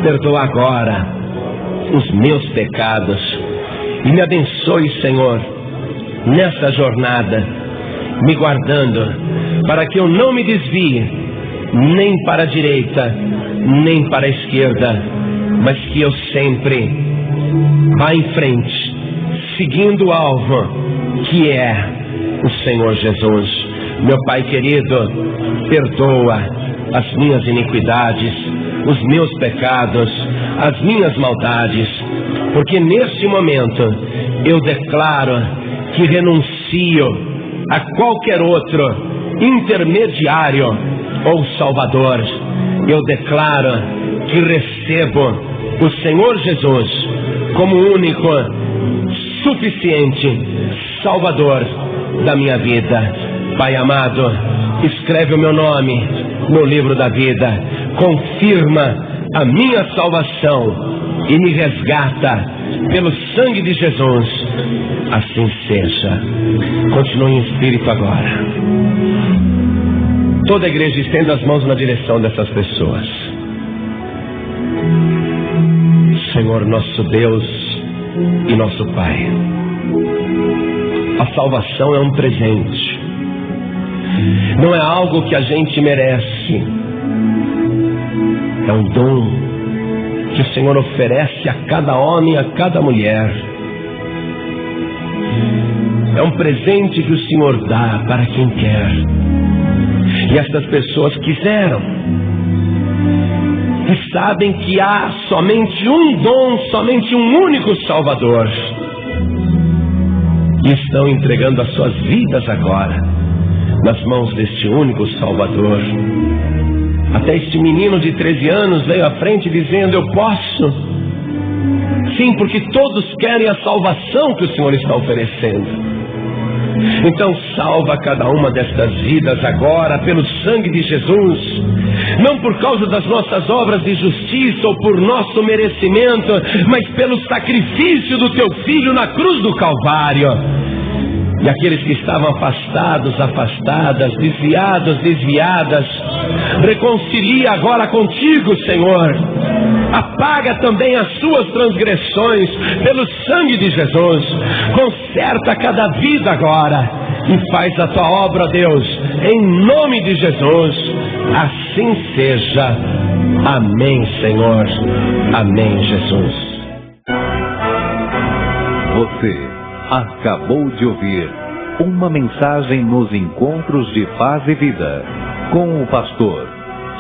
perdoa agora os meus pecados e me abençoe, Senhor, nessa jornada, me guardando, para que eu não me desvie nem para a direita, nem para a esquerda, mas que eu sempre vá em frente, seguindo o alvo, que é o Senhor Jesus. Meu Pai querido, perdoa as minhas iniquidades, os meus pecados, as minhas maldades, porque neste momento eu declaro que renuncio a qualquer outro intermediário ou salvador. Eu declaro que recebo o Senhor Jesus como único, suficiente Salvador da minha vida. Pai amado, escreve o meu nome no livro da vida, confirma a minha salvação e me resgata pelo sangue de Jesus. Assim seja. Continue em espírito agora. Toda a igreja estenda as mãos na direção dessas pessoas. Senhor, nosso Deus e nosso Pai, a salvação é um presente, não é algo que a gente merece, é um dom que o Senhor oferece a cada homem, a cada mulher. É um presente que o Senhor dá para quem quer. E estas pessoas quiseram, e sabem que há somente um dom, somente um único Salvador, e estão entregando as suas vidas agora nas mãos deste único Salvador. Até este menino de 13 anos veio à frente dizendo: eu posso. Sim, porque todos querem a salvação que o Senhor está oferecendo. Então salva cada uma destas vidas agora pelo sangue de Jesus, não por causa das nossas obras de justiça ou por nosso merecimento, mas pelo sacrifício do teu Filho na cruz do Calvário. E aqueles que estavam afastados, afastadas, desviados, desviadas, reconcilia agora contigo, Senhor. Apaga também as suas transgressões pelo sangue de Jesus. Conserta cada vida agora e faz a tua obra, Deus, em nome de Jesus. Assim seja. Amém, Senhor. Amém, Jesus. Você acabou de ouvir uma mensagem nos Encontros de Paz e Vida com o pastor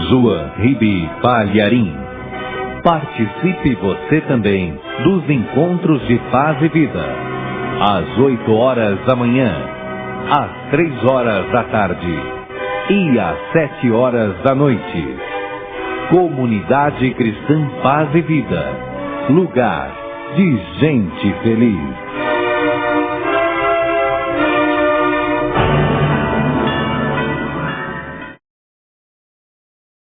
João Ribe Palharim. Participe você também dos Encontros de Paz e Vida, às 8 horas da manhã, às 3 horas da tarde e às 7 horas da noite. Comunidade Cristã Paz e Vida, lugar de gente feliz.